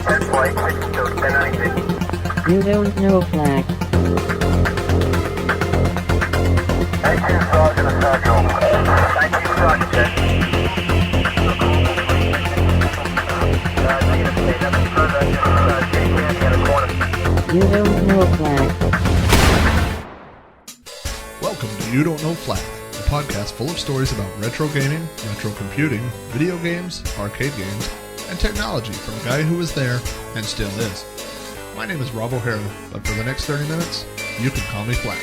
flight 1096. You don't know Flack. 19 Sergeant Essential. 19 Sergeant. You don't know Flack. Welcome to You Don't Know Flack, a podcast full of stories about retro gaming, retro computing, video games, arcade games, and technology from a guy who was there and still is. My name is Rob O'Hara, but for the next 30 minutes, you can call me Flack.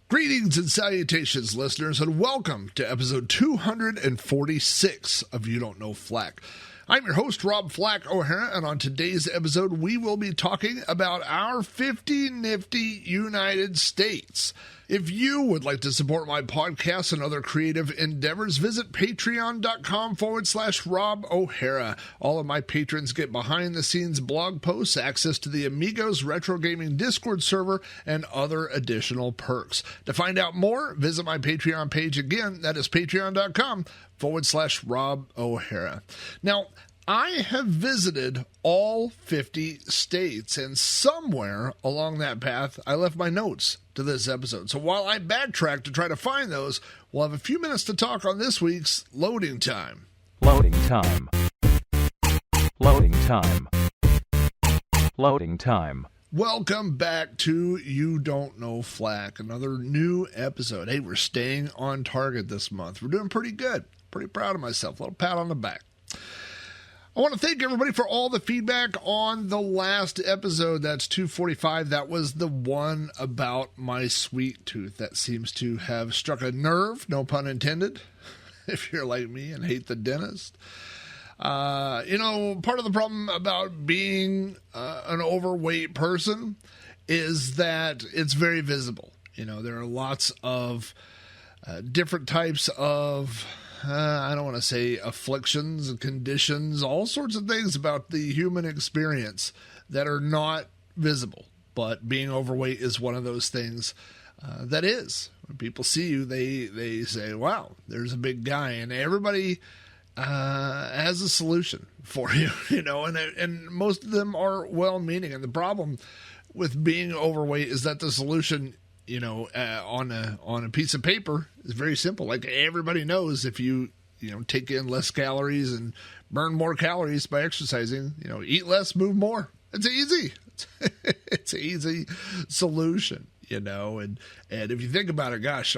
Greetings and salutations, listeners, and welcome to episode 246 of You Don't Know Flack. I'm your host, Rob Flack O'Hara, and on today's episode, we will be talking about our 50 Nifty United States. If you would like to support my podcast and other creative endeavors, visit patreon.com/Rob O'Hara. All of my patrons get behind-the-scenes blog posts, access to the Amigos Retro Gaming Discord server, and other additional perks. To find out more, visit my Patreon page again. That is patreon.com/Rob O'Hara. Now, I have visited all 50 states, and somewhere along that path, I left my notes to this episode. So while I backtrack to try to find those, we'll have a few minutes to talk on this week's Loading Time. Loading time. Loading time. Loading time. Welcome back to You Don't Know Flack, another new episode. Hey, we're staying on target this month. We're doing pretty good. Pretty proud of myself. A little pat on the back. I want to thank everybody for all the feedback on the last episode. That's 245. That was the one about my sweet tooth that seems to have struck a nerve, no pun intended, if you're like me and hate the dentist. Part of the problem about being an overweight person is that it's very visible. You know, there are lots of different types of I don't want to say afflictions and conditions, all sorts of things about the human experience that are not visible. But being overweight is one of those things that is. When people see you, they say, wow, there's a big guy. And everybody has a solution for you, and most of them are well-meaning. And the problem with being overweight is that the solution on a piece of paper is very simple. Like everybody knows, if you take in less calories and burn more calories by exercising, eat less, move more. It's easy. It's an easy solution, and if you think about it, gosh,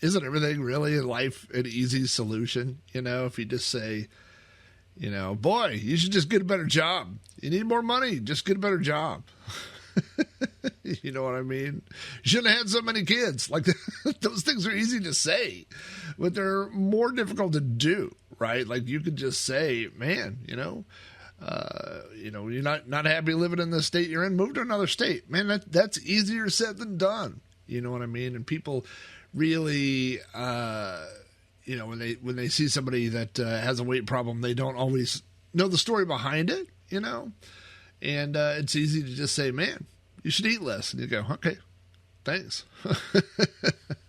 isn't everything really in life an easy solution? If you just say, boy, you should just get a better job. You need more money, just get a better job. You know what I mean? You shouldn't have had so many kids. Like, those things are easy to say, but they're more difficult to do, right? Like, you could just say, man, you're not happy living in the state you're in, move to another state. Man, that's easier said than done. You know what I mean? And people really, when they see somebody that has a weight problem, they don't always know the story behind it, And it's easy to just say, man, you should eat less. And you go, okay, thanks.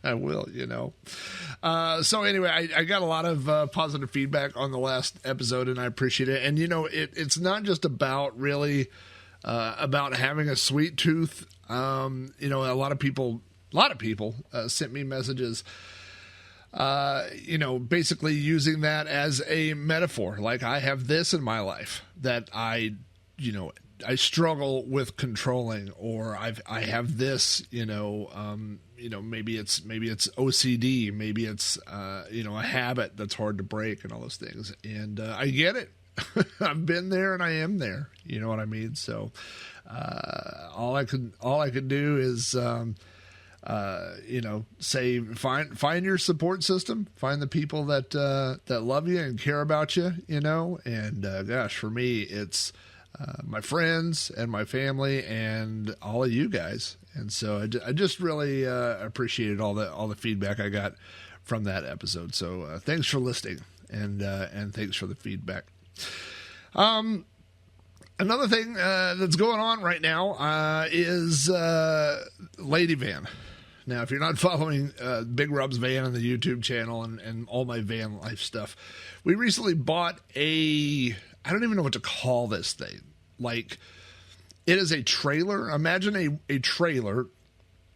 I will, So anyway, I got a lot of positive feedback on the last episode, and I appreciate it. And, it's not just about really about having a sweet tooth. A lot of people sent me messages, basically using that as a metaphor. Like, I have this in my life that I struggle with controlling, or I have this, maybe it's OCD, maybe it's, a habit that's hard to break and all those things. And I get it. I've been there and I am there. You know what I mean? So all I could do is, say, find your support system, find the people that love you and care about you, and gosh, for me, it's my friends and my family and all of you guys. And so I just really appreciated all the feedback I got from that episode. So thanks for listening, and thanks for the feedback. Another thing that's going on right now is Lady Van. Now, if you're not following Big Rob's Van on the YouTube channel and all my van life stuff, we recently bought I don't even know what to call this thing. Like, it is a trailer. Imagine a trailer,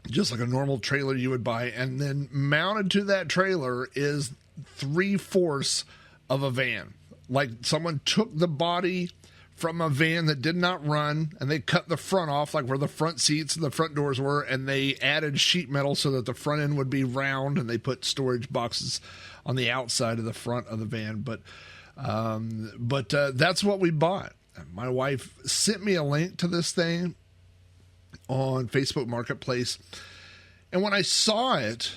just like a normal trailer you would buy, and then mounted to that trailer is 3/4 of a van. Like, someone took the body from a van that did not run, and they cut the front off, like where the front seats and the front doors were, and they added sheet metal so that the front end would be round, and they put storage boxes on the outside of the front of the van. But that's what we bought. My wife sent me a link to this thing on Facebook Marketplace, and when I saw it,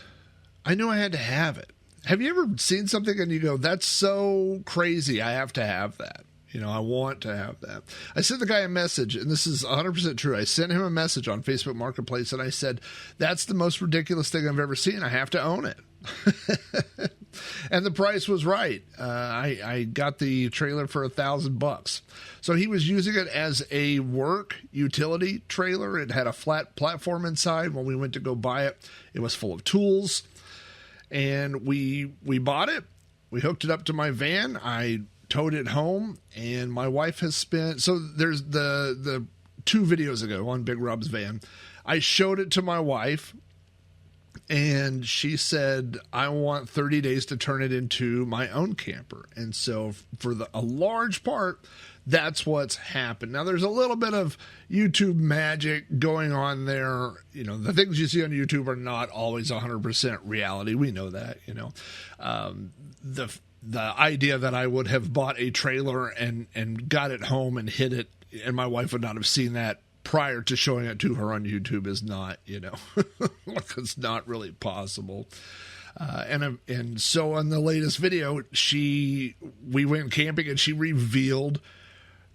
I knew I had to have it. Have you ever seen something and you go, that's so crazy, I have to have that? You know, I want to have that. I sent the guy a message, and this is 100% true. I sent him a message on Facebook Marketplace, and I said, that's the most ridiculous thing I've ever seen. I have to own it. And the price was right. I got the trailer for $1,000. So he was using it as a work utility trailer. It had a flat platform inside. When we went to go buy it, it was full of tools. And we bought it. We hooked it up to my van. I towed it home, and my wife has spent, so there's the 2 videos ago on Big Rob's Van, I showed it to my wife, and she said, I want 30 days to turn it into my own camper. And so for a large part, that's what's happened. Now, there's a little bit of YouTube magic going on there. You know, the things you see on YouTube are not always 100% reality. We know that, you know. The idea that I would have bought a trailer and got it home and hid it, and my wife would not have seen that prior to showing it to her on YouTube is not, you know, it's not really possible. And so on the latest video, we went camping and she revealed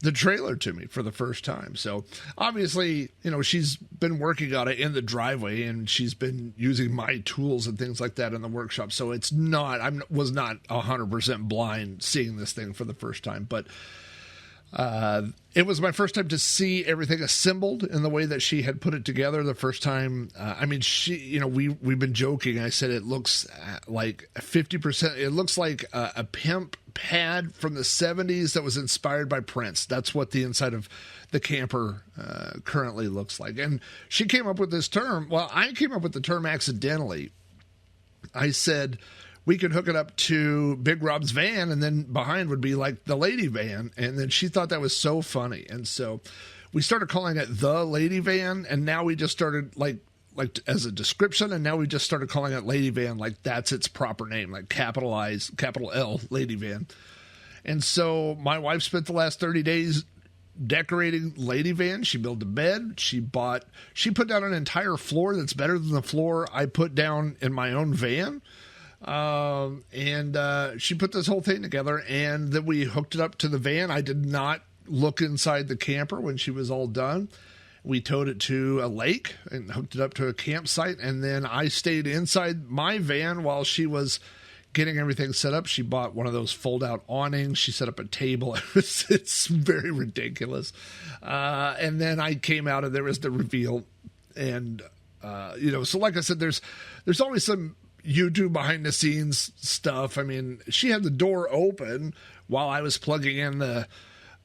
the trailer to me for the first time. So obviously, you know, she's been working on it in the driveway, and she's been using my tools and things like that in the workshop. So it's not, was not 100% blind seeing this thing for the first time, but it was my first time to see everything assembled in the way that she had put it together the first time. I mean, you know, we've been joking. I said it looks like 50%. It looks like a pimp pad from the 70s that was inspired by Prince. That's what the inside of the camper currently looks like. And she came up with this term. Well, I came up with the term accidentally. I said, we could hook it up to Big Rob's van, and then behind would be like the lady van. And then she thought that was so funny. And so we started calling it the lady van. And now we just started like as a description. And now we just started calling it lady van. Like that's its proper name, like capital L lady van. And so my wife spent the last 30 days decorating lady van. She built a bed. She put down an entire floor that's better than the floor I put down in my own van. And she put this whole thing together, and then we hooked it up to the van. I did not look inside the camper when she was all done. We towed it to a lake and hooked it up to a campsite, and then I stayed inside my van while she was getting everything set up. She bought one of those fold-out awnings. She set up a table. It's very ridiculous. And then I came out, and there was the reveal. And, you know, so like I said, there's always some YouTube behind the scenes stuff. I mean, she had the door open while I was plugging in the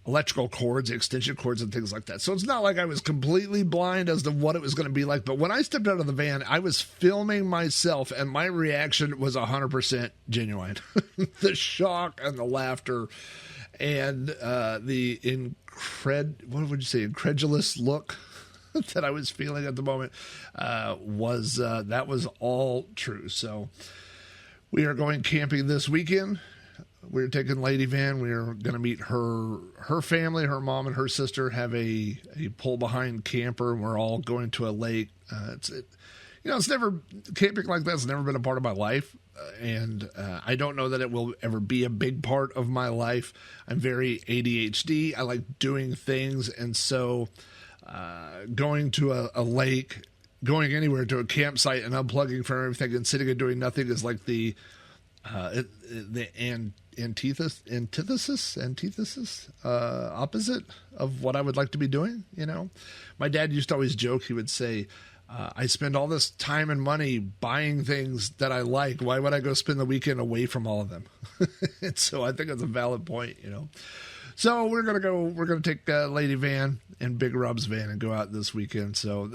electrical cords, extension cords, and things like that. So it's not like I was completely blind as to what it was going to be like. But when I stepped out of the van, I was filming myself, and my reaction was 100% genuine. The shock and the laughter and the what would you say, incredulous look that I was feeling at the moment that was all true. So we are going camping this weekend. We're taking Lady Van. We're going to meet her family, her mom and her sister have a pull behind camper, and we're all going to a lake. It's never, camping like that's never been a part of my life. And I don't know that it will ever be a big part of my life. I'm very ADHD. I like doing things. And so going to a lake, going anywhere to a campsite and unplugging from everything and sitting and doing nothing is like the antithesis, opposite of what I would like to be doing. You know, my dad used to always joke. He would say, I spend all this time and money buying things that I like. Why would I go spend the weekend away from all of them? And so I think it's a valid point, So we're gonna take Lady Van and Big Rob's van and go out this weekend. So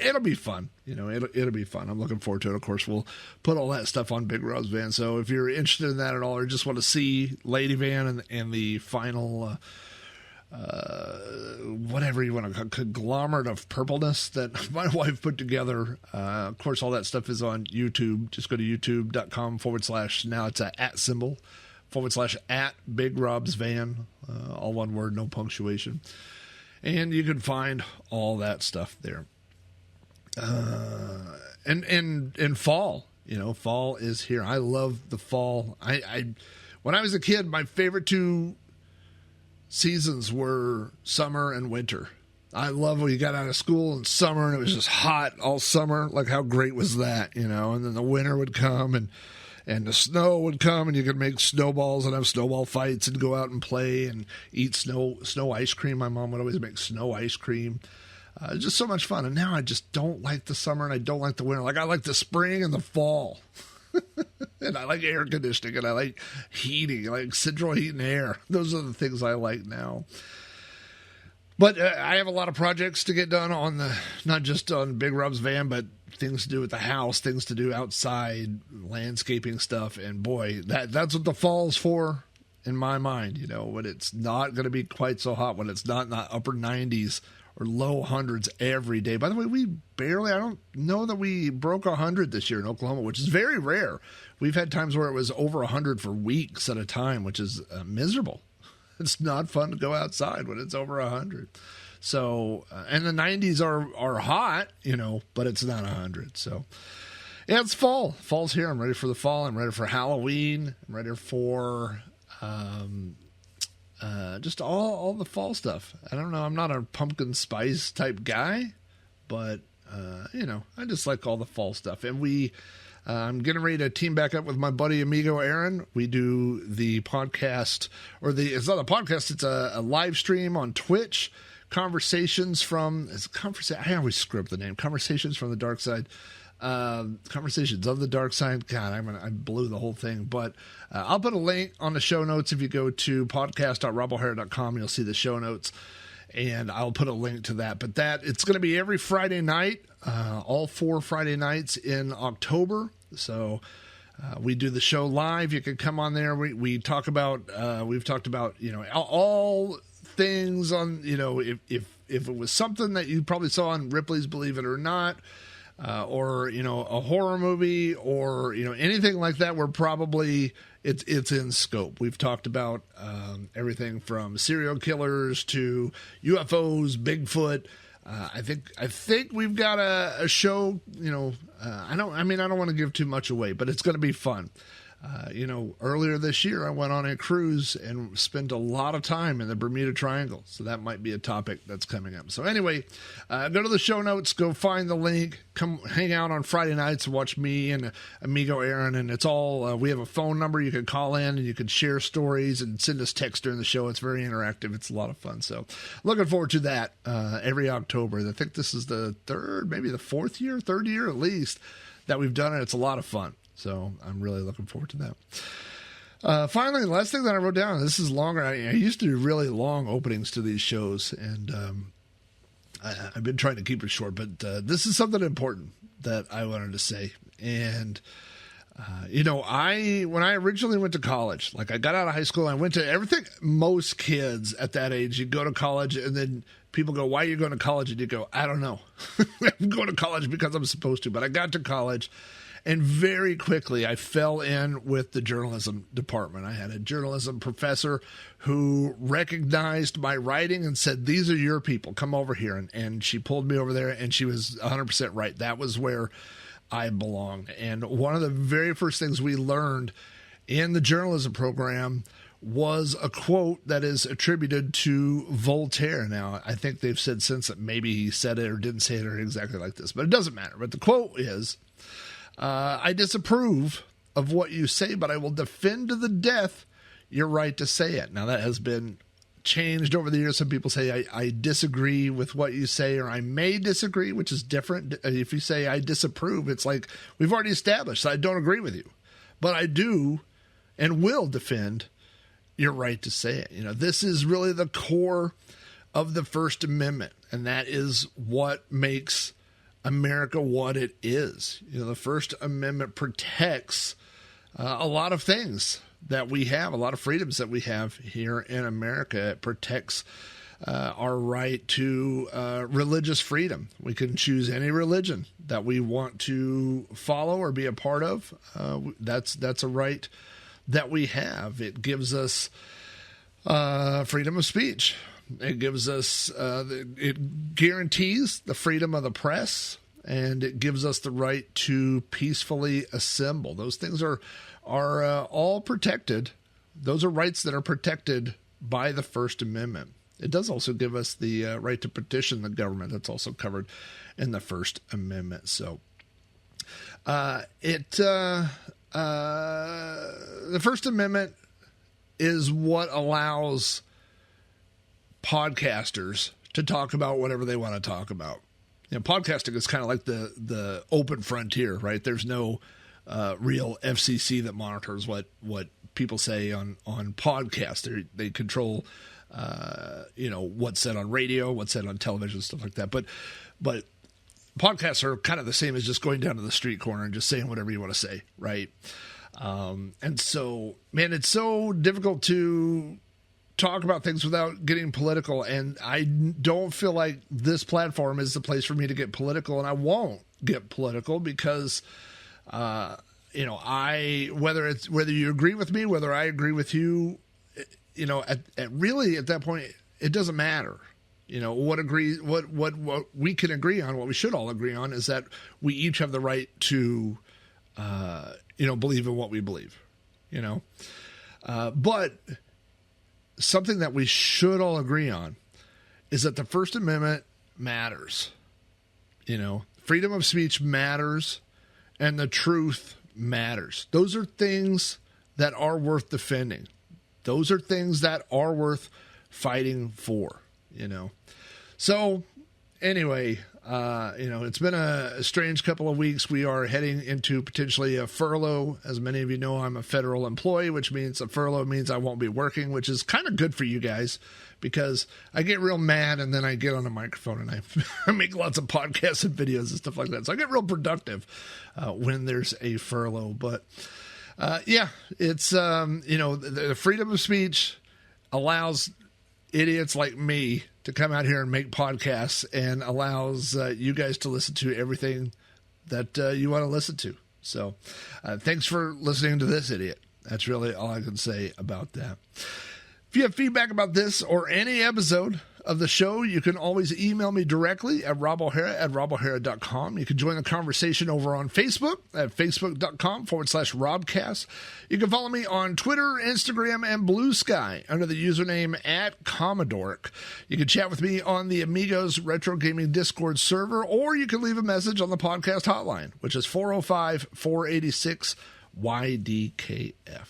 it'll be fun, it'll be fun. I'm looking forward to it. Of course, we'll put all that stuff on Big Rob's van. So if you're interested in that at all, or just want to see Lady Van and the final, whatever you want to conglomerate of purpleness that my wife put together. Of course, all that stuff is on YouTube. Just go to youtube.com/ now it's a @ symbol / Big Rob's van, all one word, no punctuation. And you can find all that stuff there. And fall, fall is here. I love the fall. When I was a kid, my favorite two seasons were summer and winter. I love when you got out of school in summer and it was just hot all summer. Like, how great was that, And then the winter would come and the snow would come and you could make snowballs and have snowball fights and go out and play and eat snow ice cream. My mom would always make snow ice cream. Just so much fun. And now I just don't like the summer and I don't like the winter. Like, I like the spring and the fall. And I like air conditioning and I like heating, like central heat and air. Those are the things I like now. But I have a lot of projects to get done not just on Big Rob's van, but things to do with the house, things to do outside, landscaping stuff. And boy, that's what the fall's for in my mind, when it's not going to be quite so hot, when it's not in the upper 90s or low hundreds every day. By the way, I don't know that we broke 100 this year in Oklahoma, which is very rare. We've had times where it was over 100 for weeks at a time, which is miserable. It's not fun to go outside when it's over 100. So, and the 90s are hot, but it's not 100. So, yeah, it's fall. Fall's here. I'm ready for the fall. I'm ready for Halloween. I'm ready for just all the fall stuff. I don't know. I'm not a pumpkin spice type guy, but, I just like all the fall stuff. And I'm getting ready to team back up with my buddy Amigo Aaron. We do the podcast, it's not a podcast, it's a live stream on Twitch. I always screw up the name. Conversations from the Dark Side. Conversations of the Dark Side. God, I blew the whole thing. But I'll put a link on the show notes. If you go to podcast.robohare.com, you'll see the show notes. And I'll put a link to that. But it's going to be every Friday night, all 4 Friday nights in October. So we do the show live. You can come on there. We talk about, we've talked about, all things on, if it was something that you probably saw on Ripley's Believe It or Not, or, a horror movie or, anything like that, we're probably, it's in scope. We've talked about everything from serial killers to UFOs, Bigfoot. I think we've got a show, I don't want to give too much away, but it's going to be fun. Earlier this year, I went on a cruise and spent a lot of time in the Bermuda Triangle. So that might be a topic that's coming up. So anyway, go to the show notes, go find the link, come hang out on Friday nights and watch me and Amigo Aaron. And it's all, we have a phone number you can call in and you can share stories and send us text during the show. It's very interactive. It's a lot of fun. So looking forward to that every October. I think this is the third year at least that we've done it. It's a lot of fun. So I'm really looking forward to that. Finally, the last thing that I wrote down, this is longer. I used to do really long openings to these shows, and I've been trying to keep it short, but this is something important that I wanted to say. And, when I originally went to college, like I got out of high school, I went to everything. Most kids at that age, you go to college and then people go, why are you going to college? And you go, I don't know. I'm going to college because I'm supposed to. But I got to college. And very quickly, I fell in with the journalism department. I had a journalism professor who recognized my writing and said, these are your people. Come over here. And she pulled me over there, and she was 100% right. That was where I belonged. And one of the very first things we learned in the journalism program was a quote that is attributed to Voltaire. Now, I think they've said since that maybe he said it or didn't say it or exactly like this, but it doesn't matter. But the quote is, I disapprove of what you say, but I will defend to the death your right to say it. Now, that has been changed over the years. Some people say I disagree with what you say, or I may disagree, which is different. If you say I disapprove, it's like we've already established I don't agree with you. But I do and will defend your right to say it. This is really the core of the First Amendment, and that is what makes America what it is. The First Amendment protects a lot of things that we have, a lot of freedoms that we have here in America. It protects our right to religious freedom. We can choose any religion that we want to follow or be a part of. That's a right that we have. It gives us freedom of speech. It gives us, it guarantees the freedom of the press, and it gives us the right to peacefully assemble. Those things are all protected. Those are rights that are protected by the First Amendment. It does also give us the right to petition the government. That's also covered in the First Amendment. So the First Amendment is what allows podcasters to talk about whatever they want to talk about. Podcasting is kind of like the open frontier, right? There's no real FCC that monitors what people say on podcasts. They control, what's said on radio, what's said on television, stuff like that. But podcasts are kind of the same as just going down to the street corner and just saying whatever you want to say, right? And so, man, it's so difficult to talk about things without getting political, and I don't feel like this platform is the place for me to get political, and I won't get political because, whether you agree with me, whether I agree with you, at that point, it doesn't matter. What we can agree on, what we should all agree on, is that we each have the right to, believe in what we believe, but something that we should all agree on is that the First Amendment matters. Freedom of speech matters, and the truth matters. Those are things that are worth defending. Those are things that are worth fighting for, So anyway, it's been a strange couple of weeks. We are heading into potentially a furlough. As many of you know, I'm a federal employee, which means a furlough means I won't be working, which is kind of good for you guys because I get real mad and then I get on a microphone and I make lots of podcasts and videos and stuff like that. So I get real productive when there's a furlough. But it's, the freedom of speech allows idiots like me to come out here and make podcasts, and allows you guys to listen to everything that you want to listen to. So thanks for listening to this idiot. That's really all I can say about that. If you have feedback about this or any episode of the show, you can always email me directly at robohara@robohara.com. You can join the conversation over on Facebook at facebook.com/Robcast. You can follow me on Twitter, Instagram, and Blue Sky under the username @Commodork. You can chat with me on the Amigos Retro Gaming Discord server, or you can leave a message on the podcast hotline, which is 405-486-YDKF.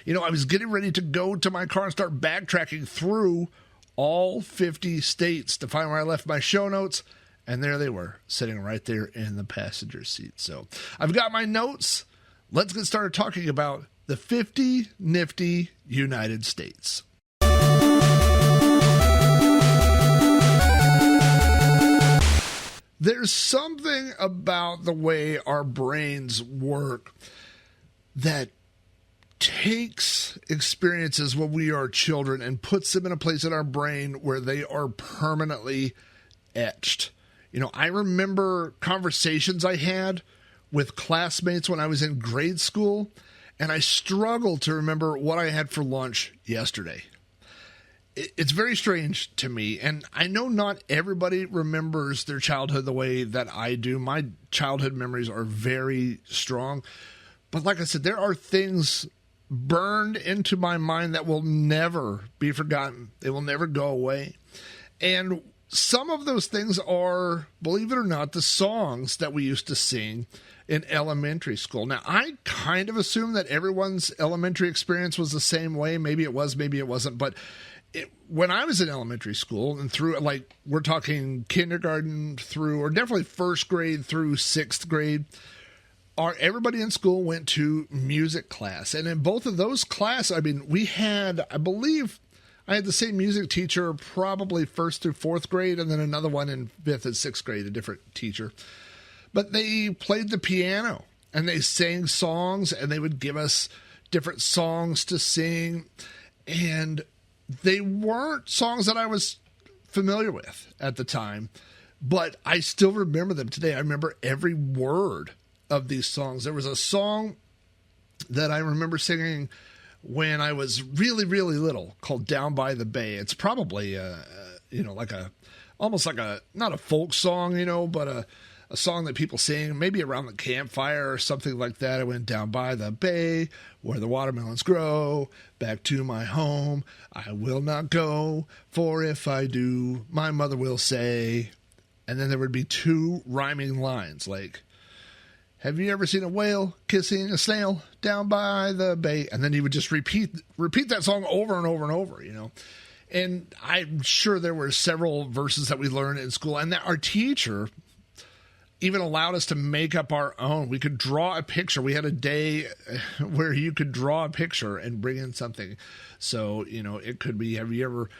I was getting ready to go to my car and start backtracking through all 50 states to find where I left my show notes, and there they were, sitting right there in the passenger seat. So I've got my notes. Let's get started talking about the 50 Nifty United States. There's something about the way our brains work that takes experiences when we are children and puts them in a place in our brain where they are permanently etched. I remember conversations I had with classmates when I was in grade school, and I struggled to remember what I had for lunch yesterday. It's very strange to me, and I know not everybody remembers their childhood the way that I do. My childhood memories are very strong, but like I said, there are things burned into my mind that will never be forgotten. They will never go away. And some of those things are, believe it or not, the songs that we used to sing in elementary school. Now, I kind of assume that everyone's elementary experience was the same way. Maybe it was, maybe it wasn't. But when I was in elementary school and through, like, we're talking kindergarten through, or definitely first grade through sixth grade, everybody in school went to music class. And in both of those classes, I mean, we had, I believe, I had the same music teacher probably first through fourth grade, and then another one in fifth and sixth grade, a different teacher. But they played the piano, and they sang songs, and they would give us different songs to sing. And they weren't songs that I was familiar with at the time, but I still remember them today. I remember every word of these songs. There was a song that I remember singing when I was really, really little called Down by the Bay. It's probably, almost like not a folk song, but a song that people sing maybe around the campfire or something like that. I went down by the bay where the watermelons grow, back to my home I will not go, for if I do, my mother will say. And then there would be two rhyming lines like, have you ever seen a whale kissing a snail down by the bay? And then he would just repeat that song over and over and over, And I'm sure there were several verses that we learned in school, and that our teacher even allowed us to make up our own. We could draw a picture. We had a day where you could draw a picture and bring in something. So, it could be, have you ever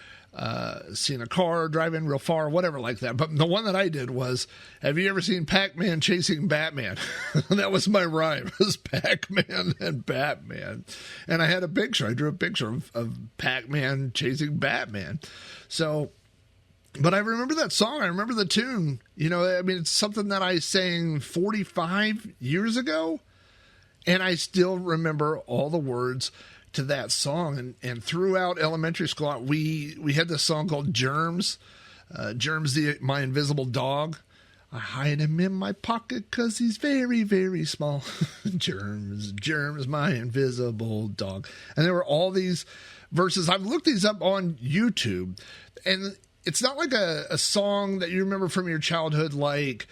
seen a car driving real far, whatever like that. But the one that I did was, have you ever seen Pac-Man chasing Batman? That was my rhyme, was Pac-Man and Batman. And I had a picture. I drew a picture of Pac-Man chasing Batman. So, but I remember that song. I remember the tune. It's something that I sang 45 years ago, and I still remember all the words to that song. And throughout elementary school, we had this song called Germs. Germs, my invisible dog. I hide him in my pocket 'cause he's very, very small. Germs, my invisible dog. And there were all these verses. I've looked these up on YouTube, and it's not like a song that you remember from your childhood, like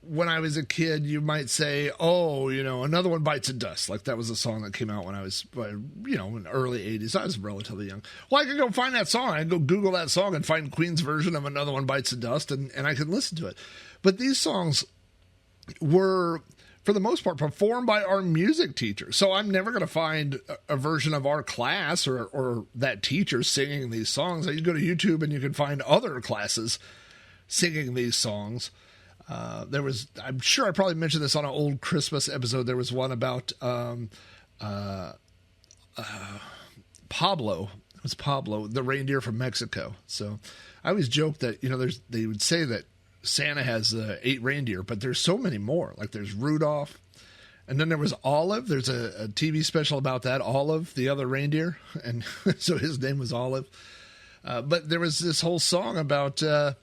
when I was a kid, you might say, Another One Bites the Dust. Like that was a song that came out when I was, in the early 80s. I was relatively young. Well, I could go find that song. I could go Google that song and find Queen's version of Another One Bites the Dust, and I could listen to it. But these songs were, for the most part, performed by our music teacher. So I'm never going to find a version of our class or that teacher singing these songs. You go to YouTube and you can find other classes singing these songs. I'm sure I probably mentioned this on an old Christmas episode. There was one about Pablo. It was Pablo, the reindeer from Mexico. So I always joke that, they would say that Santa has 8 reindeer, but there's so many more. Like there's Rudolph, and then there was Olive. There's a TV special about that, Olive, the other reindeer, and so his name was Olive. But there was this whole song about the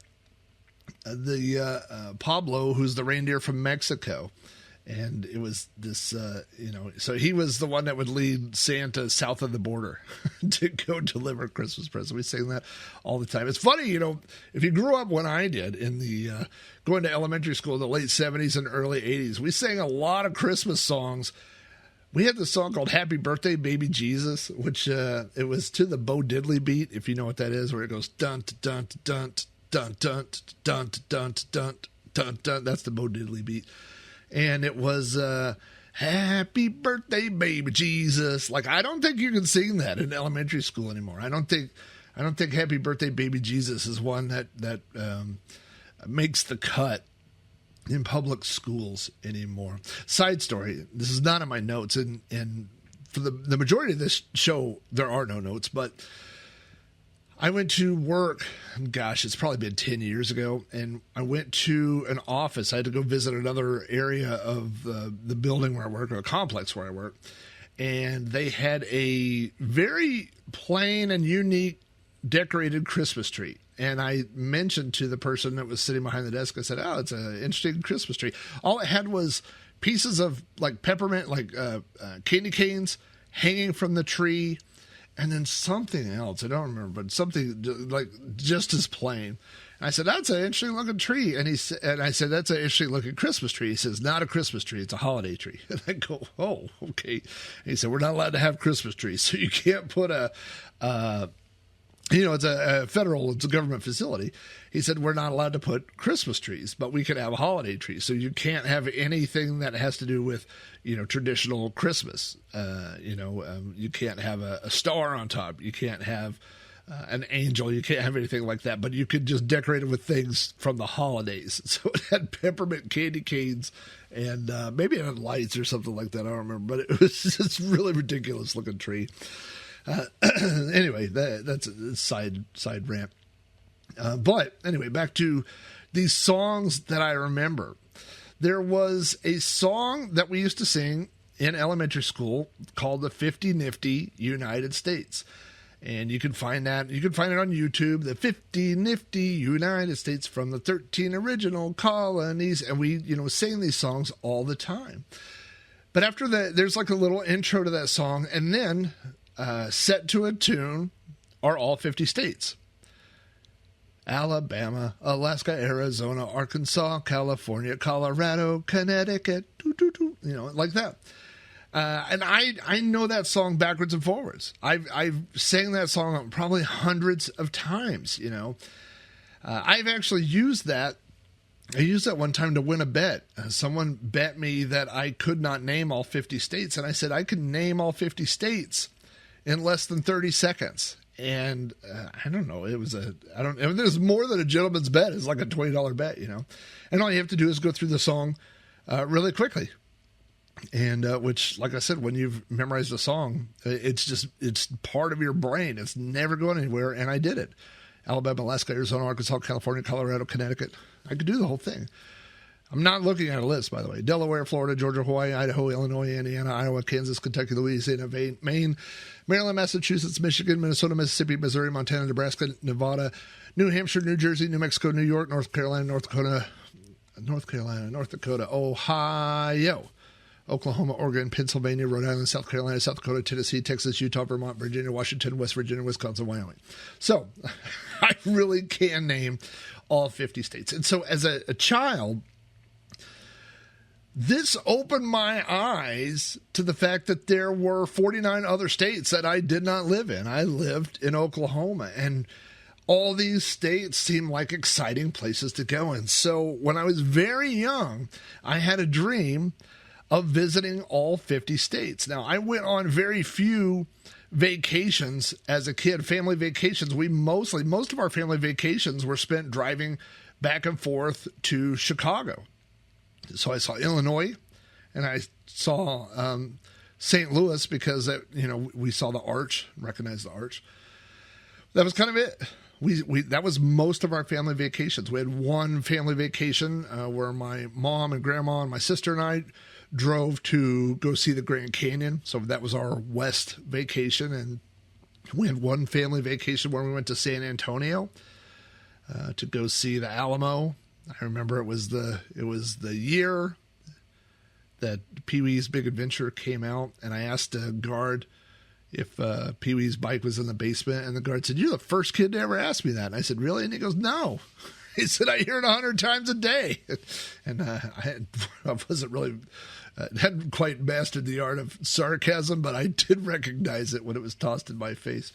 Pablo, who's the reindeer from Mexico. And it was this, so he was the one that would lead Santa south of the border to go deliver Christmas presents. We sing that all the time. It's funny, if you grew up when I did in the going to elementary school in the late 70s and early 80s, we sang a lot of Christmas songs. We had this song called Happy Birthday, Baby Jesus, which it was to the Bo Diddley beat, if you know what that is, where it goes dun dun dun dun dun dun dun dun dun dun. That's the Bo Diddley beat. And it was Happy Birthday, Baby Jesus. Like, I don't think you can sing that in elementary school anymore. I don't think Happy Birthday, Baby Jesus is one that makes the cut in public schools anymore. Side story, this is not in my notes, and for the majority of this show, there are no notes, but I went to work, gosh, it's probably been 10 years ago, and I went to an office. I had to go visit another area of the building where I work, or a complex where I work, and they had a very plain and unique decorated Christmas tree. And I mentioned to the person that was sitting behind the desk, I said, oh, it's an interesting Christmas tree. All it had was pieces of like peppermint, like candy canes hanging from the tree, and then something else, I don't remember, but something like just as plain. And I said, that's an interesting looking tree. And I said, that's an interesting looking Christmas tree. He says, not a Christmas tree, it's a holiday tree. And I go, oh, okay. And he said, we're not allowed to have Christmas trees, so you can't put a it's it's a government facility. He said, we're not allowed to put Christmas trees, but we can have holiday trees. So you can't have anything that has to do with, traditional Christmas. You can't have a star on top. You can't have an angel. You can't have anything like that, but you could just decorate it with things from the holidays. So it had peppermint candy canes and maybe it had lights or something like that. I don't remember, but it was just really ridiculous looking tree. Anyway, that's a side rant. But anyway, back to these songs that I remember. There was a song that we used to sing in elementary school called the 50 Nifty United States. And you can find that. You can find it on YouTube, the 50 Nifty United States from the 13 original colonies. And we, sing these songs all the time. But after that, there's like a little intro to that song. And then set to a tune are all 50 states. Alabama, Alaska, Arizona, Arkansas, California, Colorado, Connecticut, like that. And I know that song backwards and forwards. I've sang that song probably hundreds of times, I've actually used that. I used that one time to win a bet. Someone bet me that I could not name all 50 states. And I said, I could name all 50 states in less than 30 seconds. And I don't know, it was more than a gentleman's bet. It's like a $20 bet, and all you have to do is go through the song really quickly. And which, like I said, when you've memorized a song, it's part of your brain. It's never going anywhere. And I did it. Alabama, Alaska, Arizona, Arkansas, California, Colorado, Connecticut. I could do the whole thing. I'm not looking at a list, by the way. Delaware, Florida, Georgia, Hawaii, Idaho, Illinois, Indiana, Iowa, Kansas, Kentucky, Louisiana, Maine, Maryland, Massachusetts, Michigan, Minnesota, Mississippi, Missouri, Montana, Nebraska, Nevada, New Hampshire, New Jersey, New Mexico, New York, North Carolina, North Dakota, Ohio, Oklahoma, Oregon, Pennsylvania, Rhode Island, South Carolina, South Dakota, Tennessee, Texas, Utah, Vermont, Virginia, Washington, West Virginia, Wisconsin, Wyoming. So I really can name all 50 states. And so as a child, this opened my eyes to the fact that there were 49 other states that I did not live in. I lived in Oklahoma, and all these states seemed like exciting places to go. And so when I was very young, I had a dream of visiting all 50 states. Now, I went on very few vacations as a kid, family vacations. Most of our family vacations were spent driving back and forth to Chicago. So I saw Illinois, and I saw St. Louis because we saw the arch, recognized the arch. That was kind of it. That was most of our family vacations. We had one family vacation where my mom and grandma and my sister and I drove to go see the Grand Canyon. So that was our west vacation, and we had one family vacation where we went to San Antonio to go see the Alamo. I remember it was the year that Pee-wee's Big Adventure came out, and I asked a guard if Pee-wee's bike was in the basement, and the guard said, "You're the first kid to ever ask me that." And I said, "Really?" And he goes, "No." He said, "I hear it 100 times a day." And I wasn't really, hadn't quite mastered the art of sarcasm, but I did recognize it when it was tossed in my face.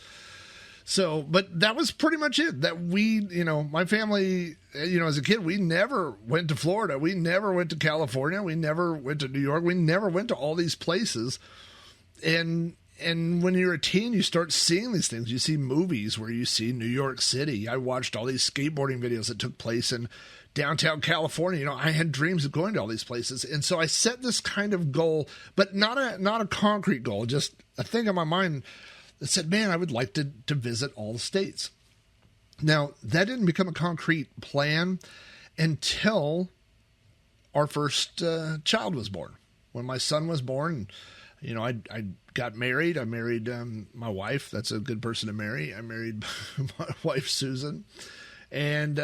So, but that was pretty much it. That we, my family, as a kid, we never went to Florida. We never went to California. We never went to New York. We never went to all these places. And when you're a teen, you start seeing these things. You see movies where you see New York City. I watched all these skateboarding videos that took place in downtown California. I had dreams of going to all these places. And so I set this kind of goal, but not a concrete goal, just a thing in my mind that said, man, I would like to visit all the states. Now, that didn't become a concrete plan until our first child was born. When my son was born, I got married. I married my wife. That's a good person to marry. I married my wife, Susan. And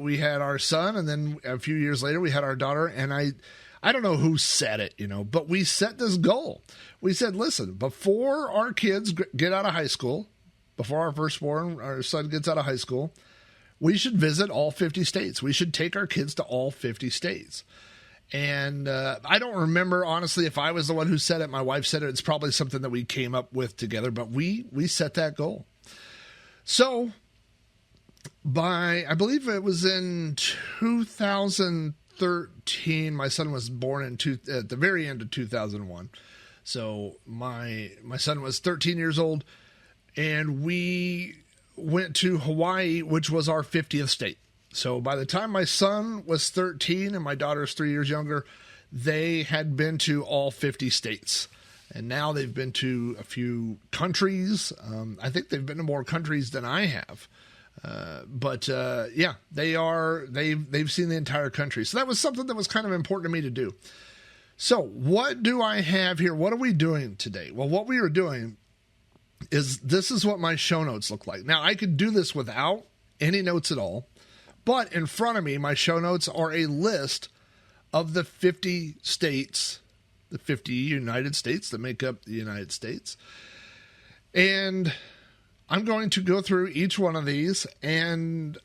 we had our son. And then a few years later, we had our daughter. And I don't know who said it, but we set this goal. We said, listen, before our kids get out of high school, before our firstborn, our son gets out of high school, we should visit all 50 states. We should take our kids to all 50 states. And I don't remember, honestly, if I was the one who said it. My wife said it. It's probably something that we came up with together, but we set that goal. So, I believe it was in 2013, my son was born at the very end of 2001. So my son was 13 years old, and we went to Hawaii, which was our 50th state. So by the time my son was 13 and my daughter's 3 years younger, they had been to all 50 states. And now they've been to a few countries. I think they've been to more countries than I have. But they've seen the entire country. So that was something that was kind of important to me to do. So what do I have here? What are we doing today? Well, what we are doing is this is what my show notes look like. Now, I could do this without any notes at all, but in front of me, my show notes are a list of the 50 states, the 50 United States that make up the United States. And I'm going to go through each one of these and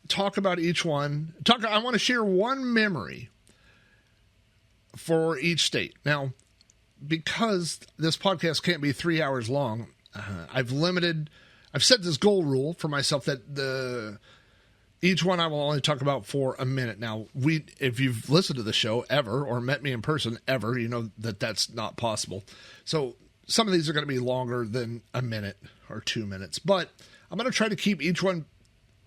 talk about each one. I want to share one memory for each state. Now, because this podcast can't be 3 hours long, I've set this goal rule for myself that each one I will only talk about for a minute. Now, if you've listened to the show ever or met me in person ever, you know that that's not possible. So some of these are going to be longer than a minute or 2 minutes, but I'm going to try to keep each one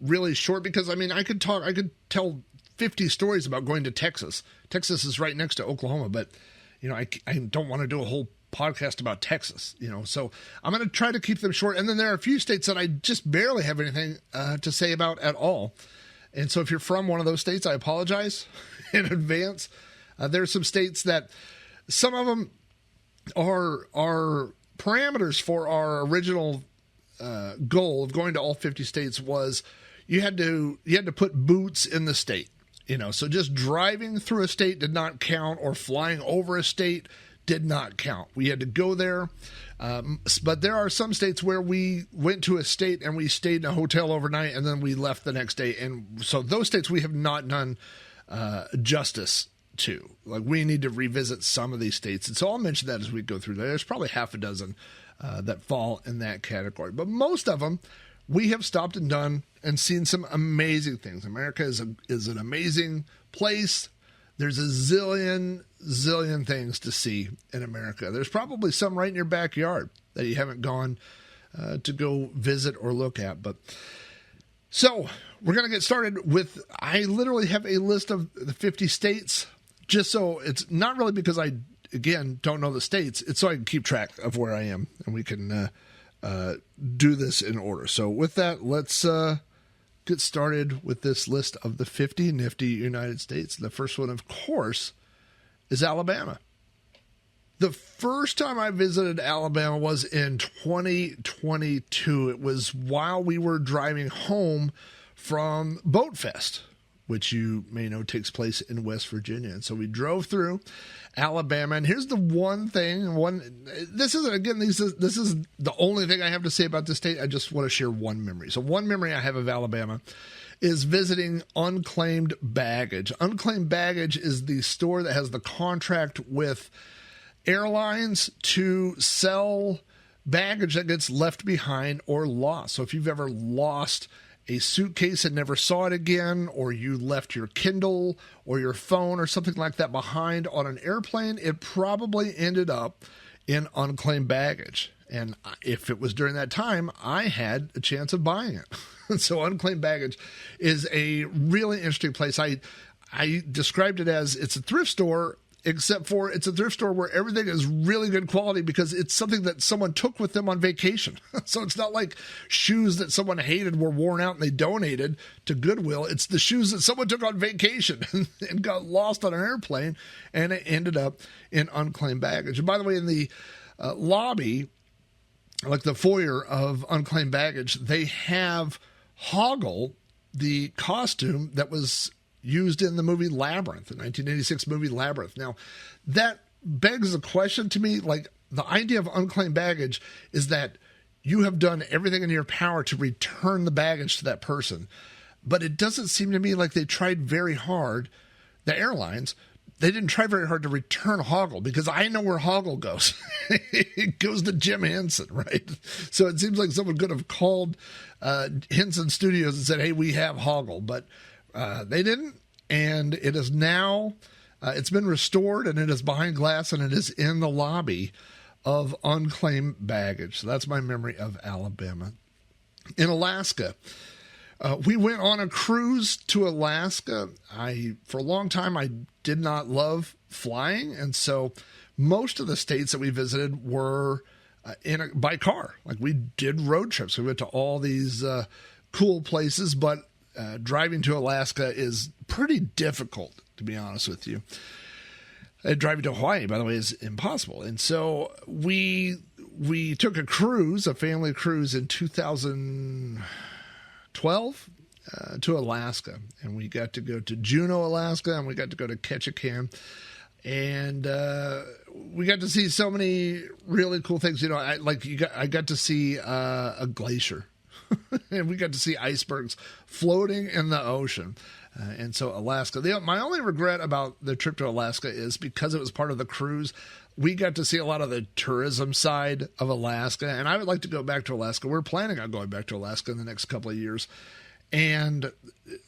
really short because, I mean, I could tell 50 stories about going to Texas. Texas is right next to Oklahoma, but, you know, I don't want to do a whole podcast about Texas, you know, so I'm going to try to keep them short. And then there are a few states that I just barely have anything to say about at all. And so if you're from one of those states, I apologize in advance. There are some states that some of them are parameters for our original goal of going to all 50 states was you had to put boots in the state, you know, so just driving through a state did not count, or flying over a state did not count. We had to go there. But there are some states where we went to a state and we stayed in a hotel overnight and then we left the next day. And so those states we have not done justice to. Like, we need to revisit some of these states. And so I'll mention that as we go through. There's probably half a dozen that fall in that category. But most of them we have stopped and done and seen some amazing things. America is an amazing place. There's a zillion things to see in America. There's probably some right in your backyard that you haven't gone to go visit or look at. But so we're going to get started with, I literally have a list of the 50 states, just so it's not really because I, again, don't know the states. It's so I can keep track of where I am and we can do this in order. So with that, let's get started with this list of the 50 nifty United States. The first one, of course, is Alabama. The first time I visited Alabama was in 2022. It was while we were driving home from Boat Fest, which you may know takes place in West Virginia. And so we drove through Alabama. And here's the one thing. This is the only thing I have to say about this state. I just want to share one memory. So one memory I have of Alabama is visiting Unclaimed Baggage. Unclaimed Baggage is the store that has the contract with airlines to sell baggage that gets left behind or lost. So if you've ever lost a suitcase and never saw it again, or you left your Kindle or your phone or something like that behind on an airplane, it probably ended up in Unclaimed Baggage. And if it was during that time, I had a chance of buying it. So Unclaimed Baggage is a really interesting place. I described it as it's a thrift store, except for it's a thrift store where everything is really good quality because it's something that someone took with them on vacation. So it's not like shoes that someone hated were worn out and they donated to Goodwill. It's the shoes that someone took on vacation and got lost on an airplane, and it ended up in Unclaimed Baggage. And by the way, in the lobby, like the foyer of Unclaimed Baggage, they have Hoggle, the costume that was used in the movie Labyrinth, the 1986 movie Labyrinth. Now, that begs the question to me, like, the idea of Unclaimed Baggage is that you have done everything in your power to return the baggage to that person. But it doesn't seem to me like they tried very hard, the airlines, they didn't try very hard to return Hoggle, because I know where Hoggle goes. It goes to Jim Henson, right? So it seems like someone could have called Henson Studios and said, hey, we have Hoggle, but they didn't. And it is now, it's been restored, and it is behind glass, and it is in the lobby of unclaimed baggage. So that's my memory of Alabama. In Alaska, we went on a cruise to Alaska. For a long time, I did not love flying, and so most of the states that we visited were by car. Like, we did road trips. We went to all these cool places, but driving to Alaska is pretty difficult, to be honest with you. Driving to Hawaii, by the way, is impossible. And so we took a cruise, a family cruise, in 2012 to Alaska. And we got to go to Juneau, Alaska, and we got to go to Ketchikan. And we got to see so many really cool things. You know, I got to see a glacier. And we got to see icebergs floating in the ocean. And so Alaska, my only regret about the trip to Alaska is because it was part of the cruise, we got to see a lot of the tourism side of Alaska. And I would like to go back to Alaska. We're planning on going back to Alaska in the next couple of years and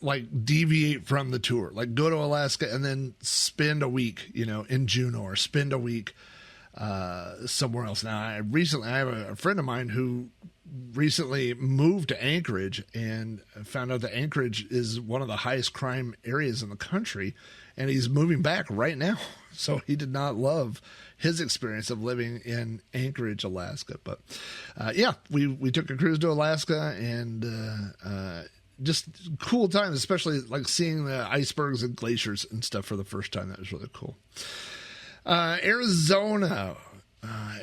like deviate from the tour, like go to Alaska and then spend a week, you know, in Juneau, or spend a week somewhere else. Now, I have a friend of mine who recently moved to Anchorage and found out that Anchorage is one of the highest crime areas in the country, and he's moving back right now. So he did not love his experience of living in Anchorage, Alaska. But yeah, we took a cruise to Alaska, and just cool times, especially like seeing the icebergs and glaciers and stuff for the first time. That was really cool. Arizona.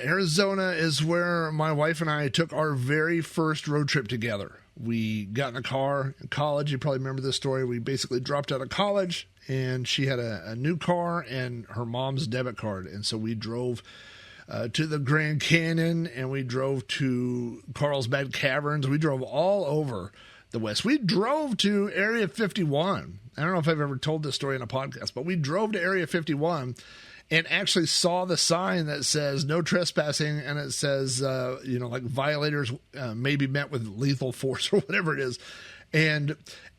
Arizona is where my wife and I took our very first road trip together. We got in a car in college. You probably remember this story. We basically dropped out of college, and she had a new car and her mom's debit card. And so we drove to the Grand Canyon, and we drove to Carlsbad Caverns. We drove all over the West. We drove to Area 51. I don't know if I've ever told this story in a podcast, but we drove to Area 51 and actually saw the sign that says no trespassing, and it says, like violators may be met with lethal force or whatever it is. And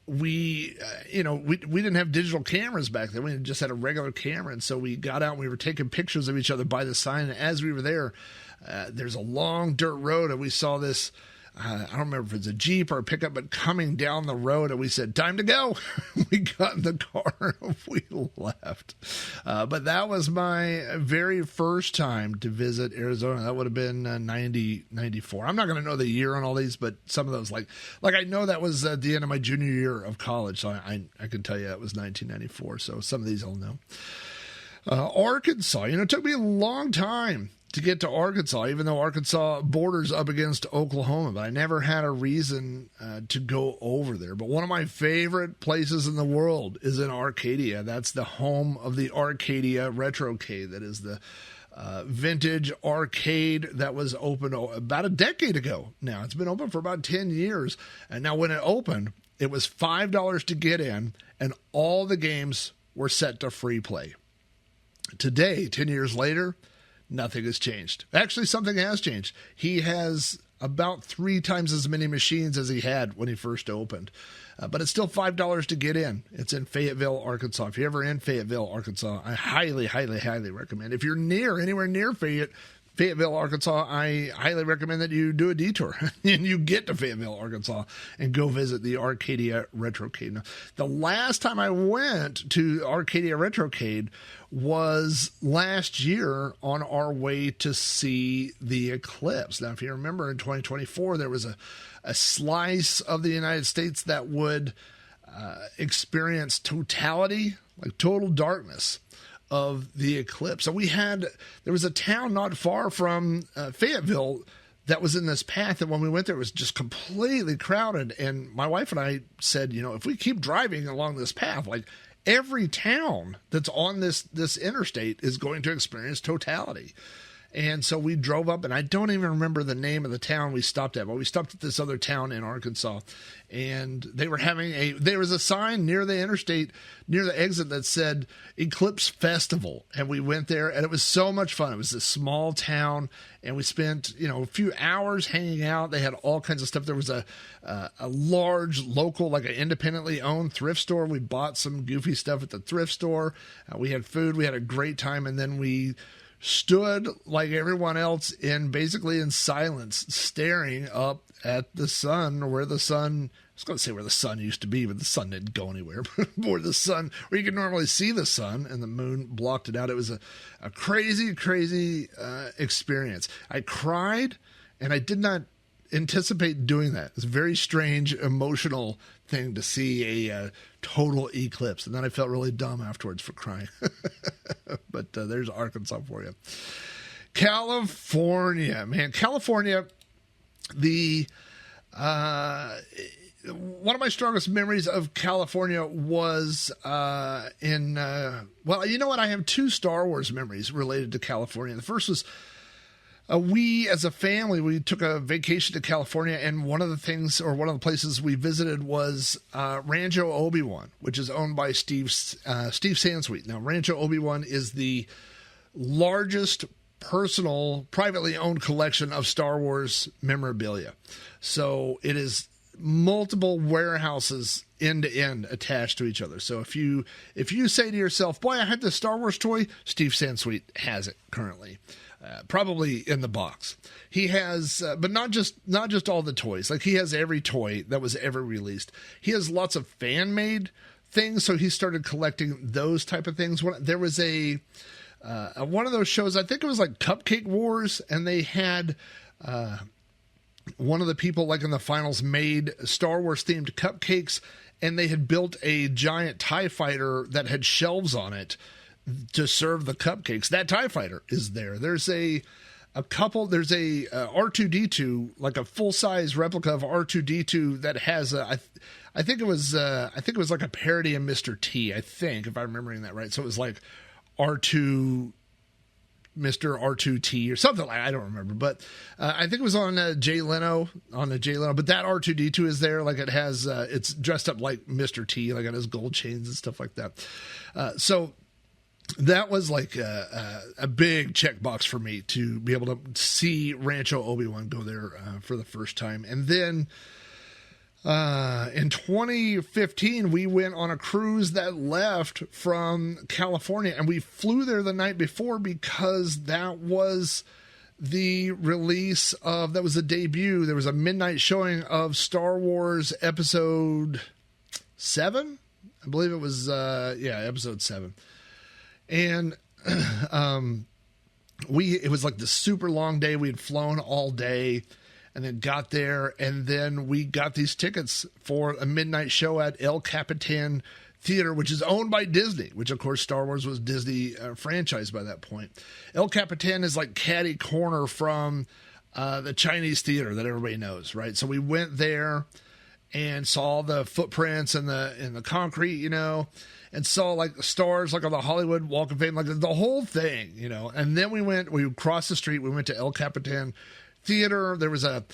we didn't have digital cameras back then. We just had a regular camera. And so we got out and we were taking pictures of each other by the sign. And as we were there, there's a long dirt road, and we saw this, I don't remember if it's a Jeep or a pickup, but coming down the road, and we said, time to go. We got in the car and we left. But that was my very first time to visit Arizona. That would have been 94. I'm not going to know the year on all these, but some of those, like I know that was at the end of my junior year of college, so I can tell you that was 1994. So some of these I'll know. Arkansas, it took me a long time to get to Arkansas, even though Arkansas borders up against Oklahoma, but I never had a reason to go over there. But one of my favorite places in the world is in Arcadia. That's the home of the Arcadia Retrocade. That is the vintage arcade that was opened about a decade ago now. It's been open for about 10 years. And now when it opened, it was $5 to get in, and all the games were set to free play. Today, 10 years later, nothing has changed. Actually, something has changed. He has about 3 times as many machines as he had when he first opened. But it's still $5 to get in. It's in Fayetteville, Arkansas. If you're ever in Fayetteville, Arkansas, I highly, highly, highly recommend. If you're anywhere near Fayetteville, Arkansas, I highly recommend that you do a detour and you get to Fayetteville, Arkansas, and go visit the Arcadia Retrocade. Now, the last time I went to Arcadia Retrocade was last year on our way to see the eclipse. Now, if you remember, in 2024, there was a slice of the United States that would experience totality, like total darkness of the eclipse. So there was a town not far from Fayetteville that was in this path, and when we went there, it was just completely crowded. And my wife and I said, if we keep driving along this path, like every town that's on this interstate is going to experience totality. And so we drove up, and I don't even remember the name of the town we stopped at, but we stopped at this other town in Arkansas, and they were there was a sign near the interstate, near the exit, that said Eclipse Festival. And we went there, and it was so much fun. It was a small town, and we spent, a few hours hanging out. They had all kinds of stuff. There was a large local, like an independently owned thrift store. We bought some goofy stuff at the thrift store. We had food. We had a great time. And then we stood like everyone else basically in silence, staring up at the sun, I was going to say where the sun used to be, but the sun didn't go anywhere. Where you could normally see the sun, and the moon blocked it out. It was a crazy, crazy experience. I cried, and I did not anticipate doing that. It's a very strange, emotional thing to see a total eclipse, and then I felt really dumb afterwards for crying. But there's Arkansas for you. California, man. California, one of my strongest memories of California was well, you know what? I have two Star Wars memories related to California. The first was we, as a family, we took a vacation to California, and one of the places we visited was Rancho Obi-Wan, which is owned by Steve Sansweet. Now, Rancho Obi-Wan is the largest personal, privately owned collection of Star Wars memorabilia. So it is multiple warehouses end to end attached to each other. So if you say to yourself, boy, I had this Star Wars toy, Steve Sansweet has it currently. Probably in the box. He has, but not just all the toys. Like, he has every toy that was ever released. He has lots of fan-made things, so he started collecting those type of things. There was one of those shows, I think it was like Cupcake Wars, and they had one of the people, like in the finals, made Star Wars themed cupcakes, and they had built a giant TIE fighter that had shelves on it to serve the cupcakes. That TIE fighter is there. There's a R2D2, like a full-size replica of R2D2 that has I think it was like a parody of Mr. T, I think, if I'm remembering that right. So it was like R2 Mr. R2T or something like, I don't remember, but I think it was on Jay Leno, but that R2D2 is there. Like, it has it's dressed up like Mr. T, like it has gold chains and stuff like that. So that was like a big checkbox for me to be able to see Rancho Obi-Wan go there for the first time. And then in 2015, we went on a cruise that left from California, and we flew there the night before because that was the debut. There was a midnight showing of Star Wars Episode 7. I believe it was, Episode 7. And it was like the super long day. We had flown all day and then got there, and then we got these tickets for a midnight show at El Capitan Theater, which is owned by Disney, which, of course, Star Wars was Disney franchise by that point. El Capitan is like catty corner from the Chinese theater that everybody knows, right? So we went there and saw the footprints in the concrete, and saw like the stars, like on the Hollywood Walk of Fame, like the whole thing, And then we crossed the street. We went to El Capitan Theater. There was a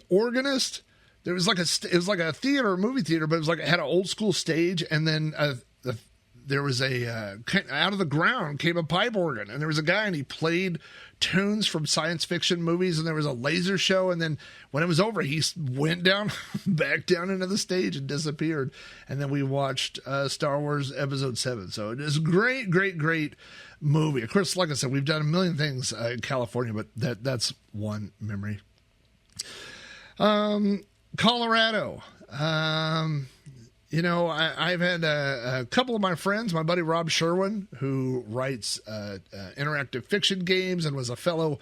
organist. There was like it was like a movie theater, but it had an old school stage. And then there was out of the ground came a pipe organ, and there was a guy, and he played tunes from science fiction movies, and there was a laser show, and then when it was over, he went back down into the stage and disappeared. And then we watched Star Wars Episode 7. So it is a great, great, great movie. Of course, like I said, we've done a million things in California, but that's one memory. Colorado. I've had a couple of my friends, my buddy Rob Sherwin, who writes interactive fiction games and was a fellow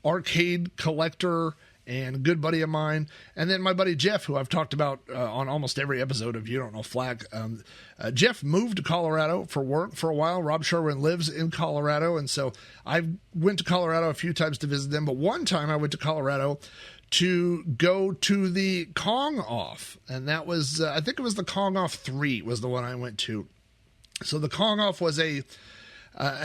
arcade collector and a good buddy of mine. And then my buddy Jeff, who I've talked about on almost every episode of You Don't Know Flack. Jeff moved to Colorado for work for a while. Rob Sherwin lives in Colorado, and so I went to Colorado a few times to visit them. But one time I went to Colorado to go to the Kong Off, and that was I think it was the Kong Off 3 was the one I went to. So the Kong Off was a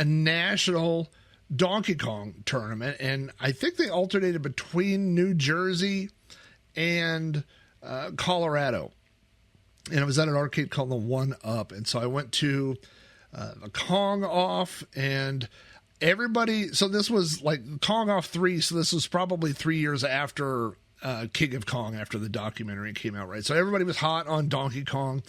national Donkey Kong tournament, and I think they alternated between New Jersey and Colorado. And it was at an arcade called the One Up. And so I went to the Kong Off, and everybody. So this was like Kong Off 3. So this was probably 3 years after King of Kong, after the documentary came out, right? So everybody was hot on Donkey Kong.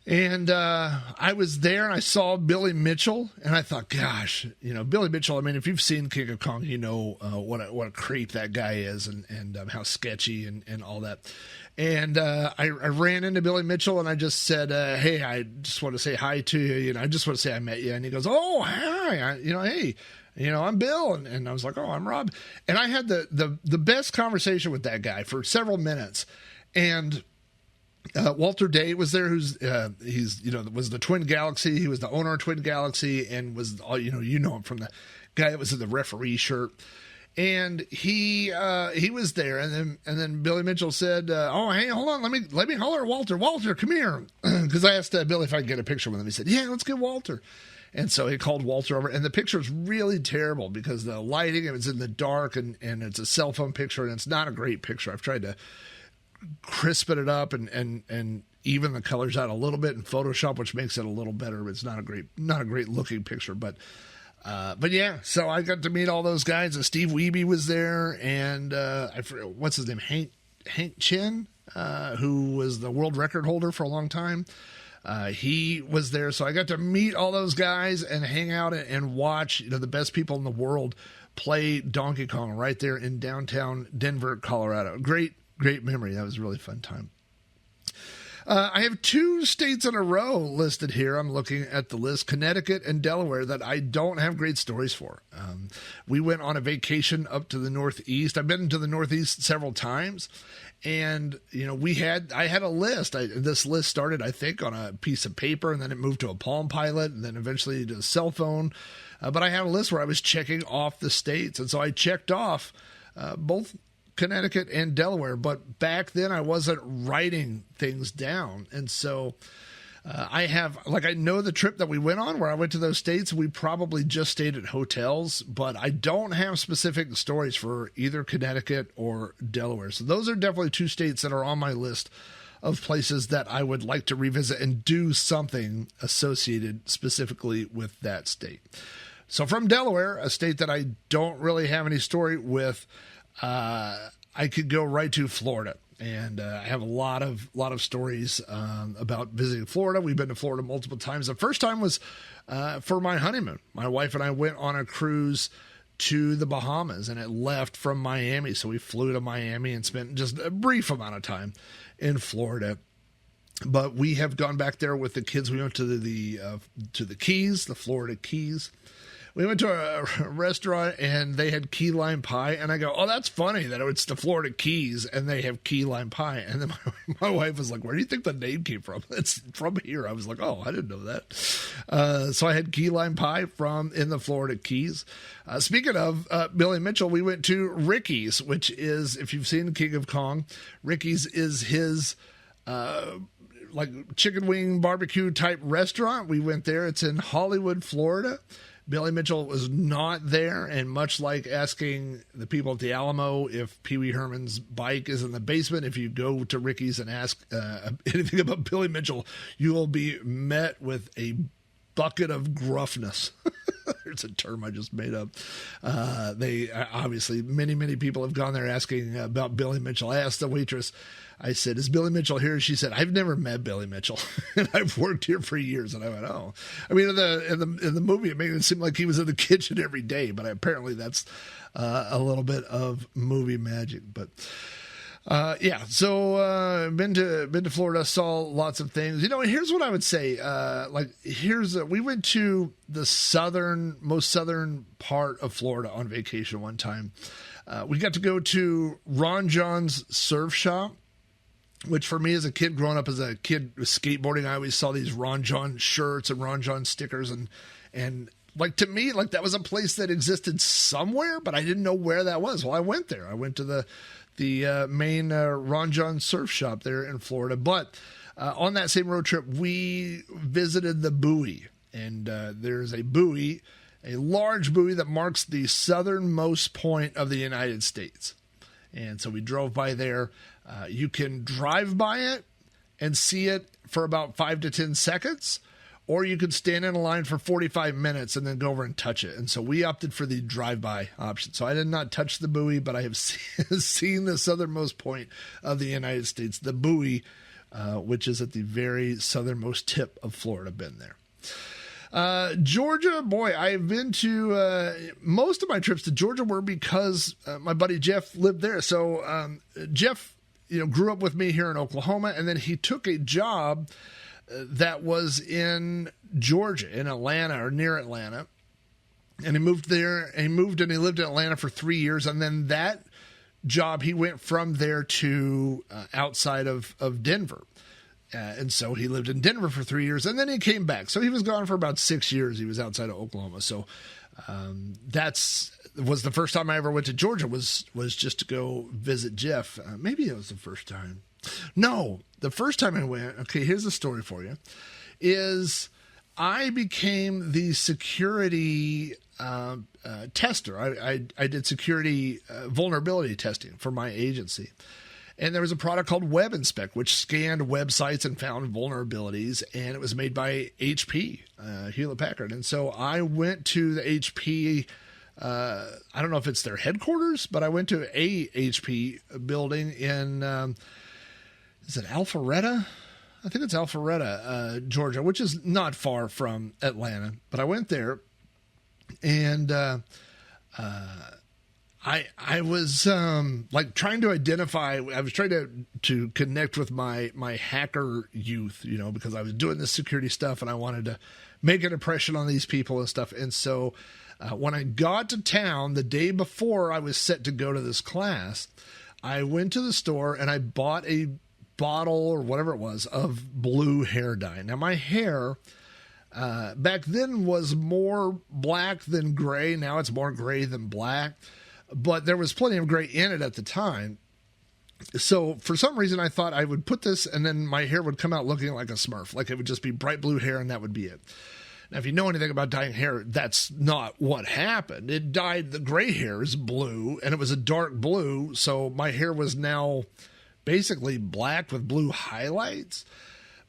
And I was there, and I saw Billy Mitchell, and I thought, gosh, Billy Mitchell, I mean, if you've seen King of Kong, you know what a creep that guy is, and how sketchy and all that. And I ran into Billy Mitchell, and I just said, hey, I just want to say hi to you. I just want to say I met you. And he goes, oh, hi, hey. I'm Bill. And I was like, oh, I'm Rob. And I had the best conversation with that guy for several minutes. And Walter Day was there, who's was the Twin Galaxy. He was the owner of Twin Galaxy, and was you know him from the guy that was in the referee shirt. And he was there, and then Billy Mitchell said, "Oh, hey, hold on, let me holler at Walter. Walter, come here," because I asked Billy if I could get a picture with him. He said, "Yeah, let's get Walter." And so he called Walter over, and the picture is really terrible because the lighting, it was in the dark, and it's a cell phone picture, and it's not a great picture. I've tried to crisp it up and even the colors out a little bit in Photoshop, which makes it a little better. It's not a great looking picture, but yeah. So I got to meet all those guys. And Steve Wiebe was there, and I forget what's his name, Hank Chin, who was the world record holder for a long time. He was there, so I got to meet all those guys and hang out and watch the best people in the world play Donkey Kong right there in downtown Denver, Colorado. Great memory. That was a really fun time. I have 2 states in a row listed here. I'm looking at the list, Connecticut and Delaware, that I don't have great stories for. We went on a vacation up to the Northeast. I've been to the Northeast several times, and I had a list. This list started, I think, on a piece of paper, and then it moved to a Palm Pilot, and then eventually to a cell phone. But I had a list where I was checking off the states, and so I checked off both Connecticut and Delaware, but back then I wasn't writing things down. And so I know the trip that we went on where I went to those states, we probably just stayed at hotels, but I don't have specific stories for either Connecticut or Delaware. So those are definitely 2 states that are on my list of places that I would like to revisit and do something associated specifically with that state. So from Delaware, a state that I don't really have any story with, I could go right to Florida, and I have a lot of stories about visiting Florida. We've been to Florida multiple times. The first time was for my honeymoon. My wife and I went on a cruise to the Bahamas, and it left from Miami, so we flew to Miami and spent just a brief amount of time in Florida. But we have gone back there with the kids. We went to the Keys, the Florida Keys. We went to a restaurant, and they had key lime pie, and I go, oh, that's funny that it's the Florida Keys, and they have key lime pie. And then my wife was like, where do you think the name came from? It's from here. I was like, oh, I didn't know that. So I had key lime pie in the Florida Keys. Speaking of Billy Mitchell, we went to Ricky's, which is, if you've seen King of Kong, Ricky's is his chicken wing barbecue type restaurant. We went there. It's in Hollywood, Florida. Billy Mitchell was not there, and much like asking the people at the Alamo if Pee Wee Herman's bike is in the basement, if you go to Ricky's and ask anything about Billy Mitchell, you will be met with a bucket of gruffness. There's a term I just made up. They obviously, many people have gone there asking about Billy Mitchell. I asked the waitress, I said, is Billy Mitchell here? She said, I've never met Billy Mitchell, and I've worked here for years. And I went, oh. I mean, in the movie, it made it seem like he was in the kitchen every day, but apparently that's a little bit of movie magic. But yeah, so been to Florida, saw lots of things. Here's what I would say. We went to the most southern part of Florida on vacation one time. We got to go to Ron John's surf shop, which for me as a kid, growing up as a kid with skateboarding, I always saw these Ron John shirts and Ron John stickers, and like, to me, like, that was a place that existed somewhere, but I didn't know where that was. Well, I went there. I went to the main Ron John surf shop there in Florida. But on that same road trip, we visited the buoy, and there's a buoy a large buoy that marks the southernmost point of the United States. And so we drove by there. You can drive by it and see it for about 5 to 10 seconds, or you could stand in a line for 45 minutes and then go over and touch it. And so we opted for the drive-by option. So I did not touch the buoy, but I have seen the southernmost point of the United States, the buoy, which is at the very southernmost tip of Florida. Been there. Georgia, boy, I've been to most of my trips to Georgia were because my buddy Jeff lived there. So Jeff, grew up with me here in Oklahoma, and then he took a job that was in Georgia, in Atlanta or near Atlanta, and he moved there. And he lived in Atlanta for 3 years, and then that job he went from there to outside of Denver. And so he lived in Denver for 3 years, and then he came back. So he was gone for about 6 years. He was outside of Oklahoma. So was the first time I ever went to Georgia was just to go visit Jeff. Maybe it was the first time. No, the first time I went, okay, here's the story for you, is I became the security tester. I did security vulnerability testing for my agency. And there was a product called Web Inspect, which scanned websites and found vulnerabilities, and it was made by HP, Hewlett-Packard. And so I went to the HP, I don't know if it's their headquarters, but I went to a HP building in, is it Alpharetta? I think it's Alpharetta, Georgia, which is not far from Atlanta. But I went there, and I was trying to identify. I was trying to connect with my hacker youth, because I was doing this security stuff and I wanted to make an impression on these people and stuff. And so when I got to town the day before I was set to go to this class, I went to the store and I bought a bottle or whatever it was of blue hair dye. Now my hair back then was more black than gray. Now it's more gray than black. But there was plenty of gray in it at the time. So for some reason, I thought I would put this and then my hair would come out looking like a Smurf. Like it would just be bright blue hair and that would be it. Now, if you know anything about dyeing hair, that's not what happened. It dyed the gray hairs blue and it was a dark blue. So my hair was now basically black with blue highlights.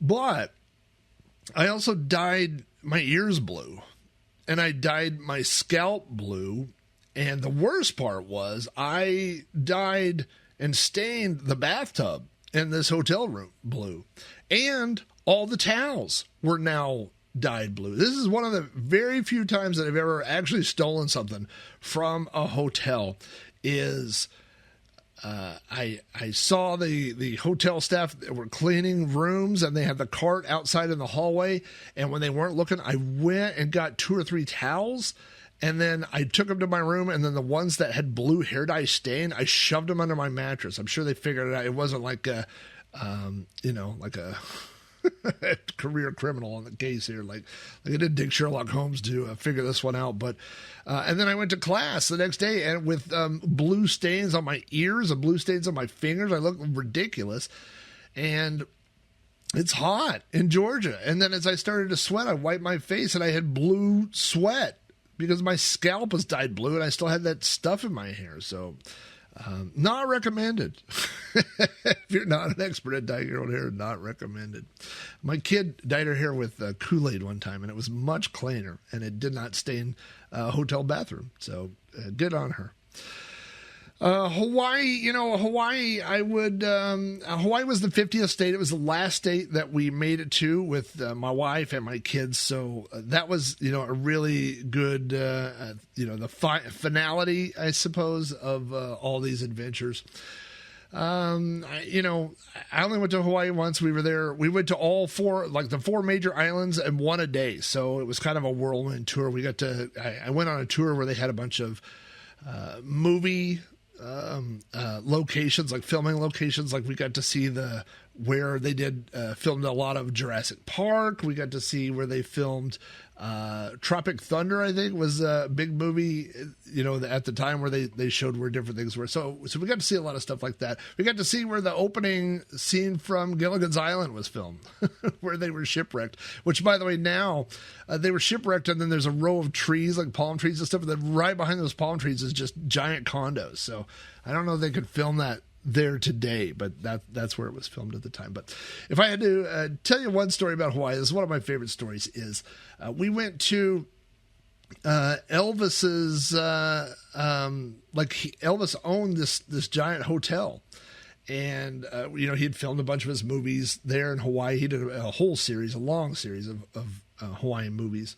But I also dyed my ears blue and I dyed my scalp blue. And the worst part was I dyed and stained the bathtub in this hotel room blue. And all the towels were now dyed blue. This is one of the very few times that I've ever actually stolen something from a hotel. Is I saw the hotel staff that were cleaning rooms and they had the cart outside in the hallway. And when they weren't looking, I went and got 2 or 3 towels. And then I took them to my room, and then the ones that had blue hair dye stain, I shoved them under my mattress. I'm sure they figured it out. It wasn't like a, like a career criminal on the case here. Like I didn't dig Sherlock Holmes to figure this one out. But and then I went to class the next day, and with blue stains on my ears and blue stains on my fingers, I looked ridiculous. And it's hot in Georgia. And then as I started to sweat, I wiped my face, and I had blue sweat, because my scalp was dyed blue and I still had that stuff in my hair. So not recommended. If you're not an expert at dyeing your own hair, not recommended. My kid dyed her hair with Kool-Aid one time, and it was much cleaner, and it did not stain a hotel bathroom. So good on her. Hawaii, Hawaii, Hawaii was the 50th state. It was the last state that we made it to with my wife and my kids. So that was, a really good, the finality, I suppose, of all these adventures. I only went to Hawaii once. We were there. We went to all 4, the 4 major islands in one a day. So it was kind of a whirlwind tour. I went on a tour where they had a bunch of movie locations, like filming locations. Like we got to see the where they did filmed a lot of Jurassic Park. We got to see where they filmed Tropic Thunder, I think, was a big movie, at the time where they showed where different things were. So we got to see a lot of stuff like that. We got to see where the opening scene from Gilligan's Island was filmed, where they were shipwrecked, which, by the way, now they were shipwrecked, and then there's a row of trees, like palm trees and stuff, and then right behind those palm trees is just giant condos. So I don't know if they could film that there today, but that's where it was filmed at the time. But if I had to tell you one story about Hawaii, this is one of my favorite stories, is we went to Elvis's, Elvis owned this giant hotel, and he had filmed a bunch of his movies there in Hawaii. He did a long series of Hawaiian movies.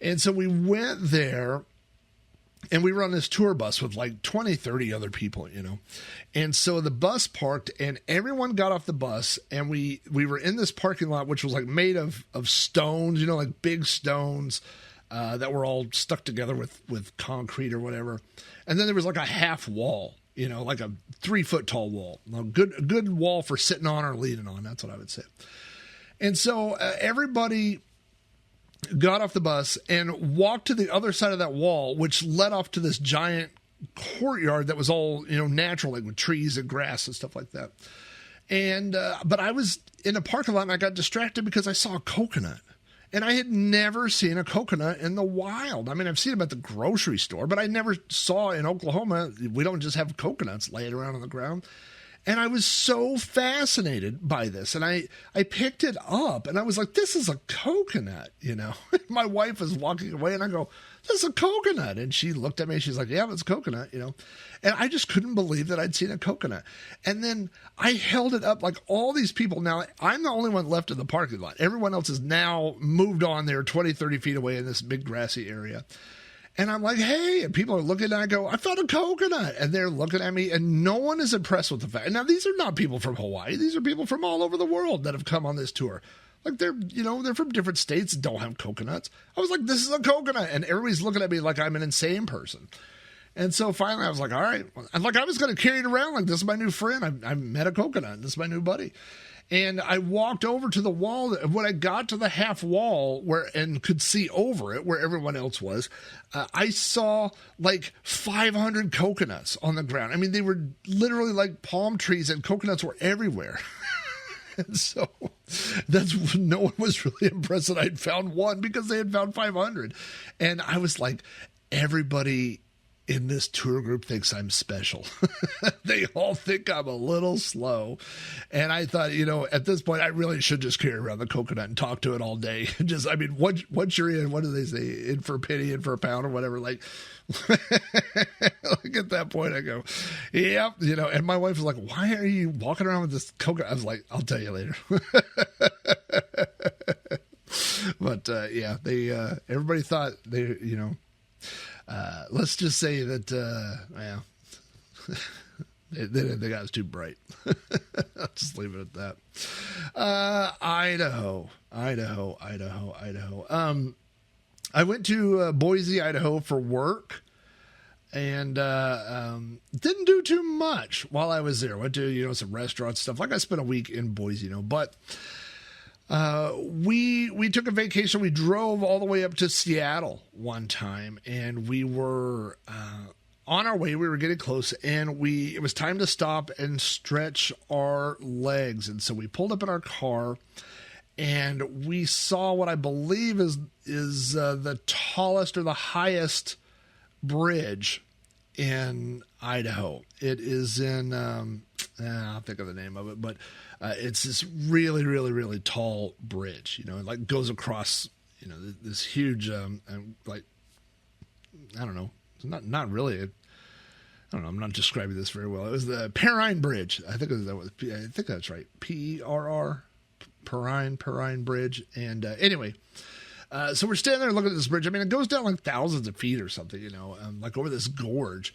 And so we went there, and we were on this tour bus with like 20, 30 other people, And so the bus parked, and everyone got off the bus, and we were in this parking lot, which was like made of stones, like big stones that were all stuck together with concrete or whatever. And then there was like a half wall, like a 3-foot tall wall. A good wall for sitting on or leaning on. That's what I would say. And so everybody got off the bus and walked to the other side of that wall, which led off to this giant courtyard that was all, natural, like with trees and grass and stuff like that. And, but I was in a parking lot, and I got distracted because I saw a coconut, and I had never seen a coconut in the wild. I mean, I've seen them at the grocery store, but I never saw in Oklahoma. We don't just have coconuts laying around on the ground. And I was so fascinated by this. And I picked it up, and I was like, this is a coconut, My wife was walking away, and I go, this is a coconut. And she looked at me, and she's like, yeah, it's a coconut, And I just couldn't believe that I'd seen a coconut. And then I held it up like all these people. Now, I'm the only one left in the parking lot. Everyone else has now moved on. They're 20, 30 feet away in this big grassy area. And I'm like, hey, and people are looking, and I go, I found a coconut. And they're looking at me, and no one is impressed with the fact. Now, these are not people from Hawaii. These are people from all over the world that have come on this tour. Like, they're from different states that don't have coconuts. I was like, this is a coconut. And everybody's looking at me like I'm an insane person. And so finally I was like, all right. And like, I was going to carry it around like, this is my new friend. I met a coconut. This is my new buddy. And I walked over to the wall. When I got to the half wall and could see over it where everyone else was, I saw like 500 coconuts on the ground. I mean, they were literally like palm trees, and coconuts were everywhere. And so no one was really impressed that I'd found one, because they had found 500. And I was like, everybody in this tour group thinks I'm special. They all think I'm a little slow. And I thought, at this point, I really should just carry around the coconut and talk to it all day. Once you're in, what do they say? In for a penny, in for a pound, or whatever. Like at that point, I go, yep. And my wife was like, why are you walking around with this coconut? I was like, I'll tell you later. But yeah, they everybody thought they, let's just say that, they didn't think I was too bright. I'll just leave it at that. Idaho. I went to Boise, Idaho for work, and didn't do too much while I was there. Went to, some restaurants, stuff. Like, I spent a week in Boise, but we took a vacation. We drove all the way up to Seattle one time, and we were on our way. We were getting close, and it was time to stop and stretch our legs. And so we pulled up in our car, and we saw what I believe is the tallest or the highest bridge in Idaho. It is in I'll think of the name of it, but it's this really, really, really tall bridge. It like goes across this huge like, I don't know, it's not really I don't know, I'm not describing this very well. It was the Perrine Bridge. I think that's right. Perr, Perrine Bridge. And anyway, so we're standing there looking at this bridge. I mean, it goes down like thousands of feet or something, like over this gorge.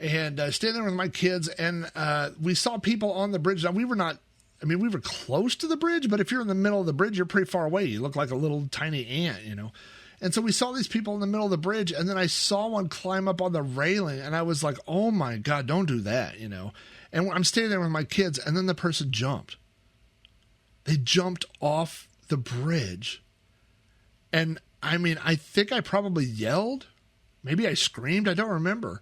And standing there with my kids, and we saw people on the bridge. Now, we were close to the bridge, but if you're in the middle of the bridge, you're pretty far away. You look like a little tiny ant, And so we saw these people in the middle of the bridge, and then I saw one climb up on the railing, and I was like, oh my God, don't do that, And I'm standing there with my kids, and then the person jumped. They jumped off the bridge. And I mean, I think I probably yelled. Maybe I screamed. I don't remember.